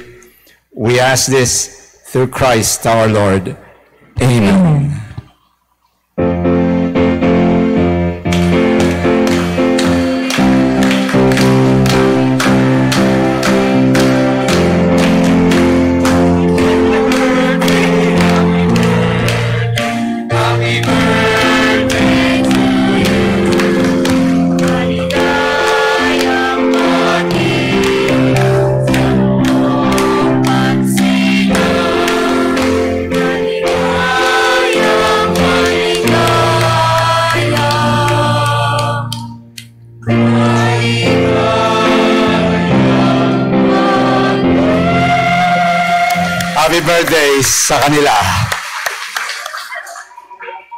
We ask this through Christ our Lord. Amen. Happy birthday sa kanila.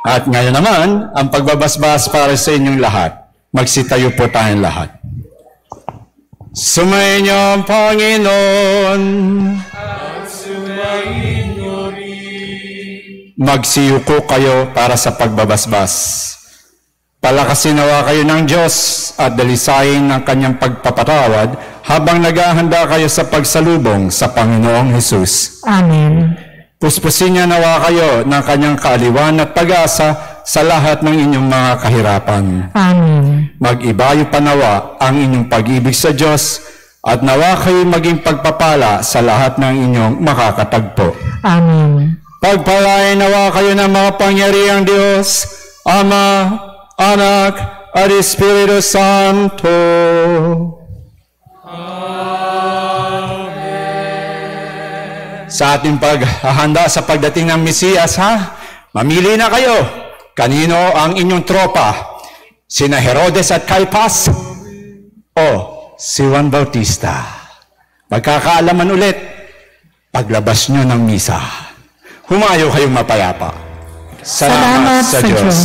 At ngayon naman, ang pagbabasbas para sa inyong lahat. Magsitayo po tayong lahat. Sumayin niyo ang Panginoon. At sumayin niyo rin. Magsiyuko kayo para sa pagbabasbas. Palakasin nawa kayo ng Diyos at dalisayin ang kanyang pagpapatawad habang naghahanda kayo sa pagsalubong sa Panginoong Hesus. Amen. Puspusin niya nawa kayo ng kanyang kaaliwan at pag-asa sa lahat ng inyong mga kahirapan. Amen. Mag-ibayo pa nawa ang inyong pag-ibig sa Diyos at nawa kayo maging pagpapala sa lahat ng inyong makakatagpo. Amen. Pagpalain nawa kayo ng mga pangyarihang Diyos, Ama, Anak, at Espiritu Santo. Sa ating paghahanda sa pagdating ng Mesiyas, mamili na kayo. Kanino ang inyong tropa? sina Herodes at Caiaphas, o si Juan Bautista. Magkakaalaman ulit paglabas nyo ng misa. Humayo kayong mapayapa. Salamat sa Diyos.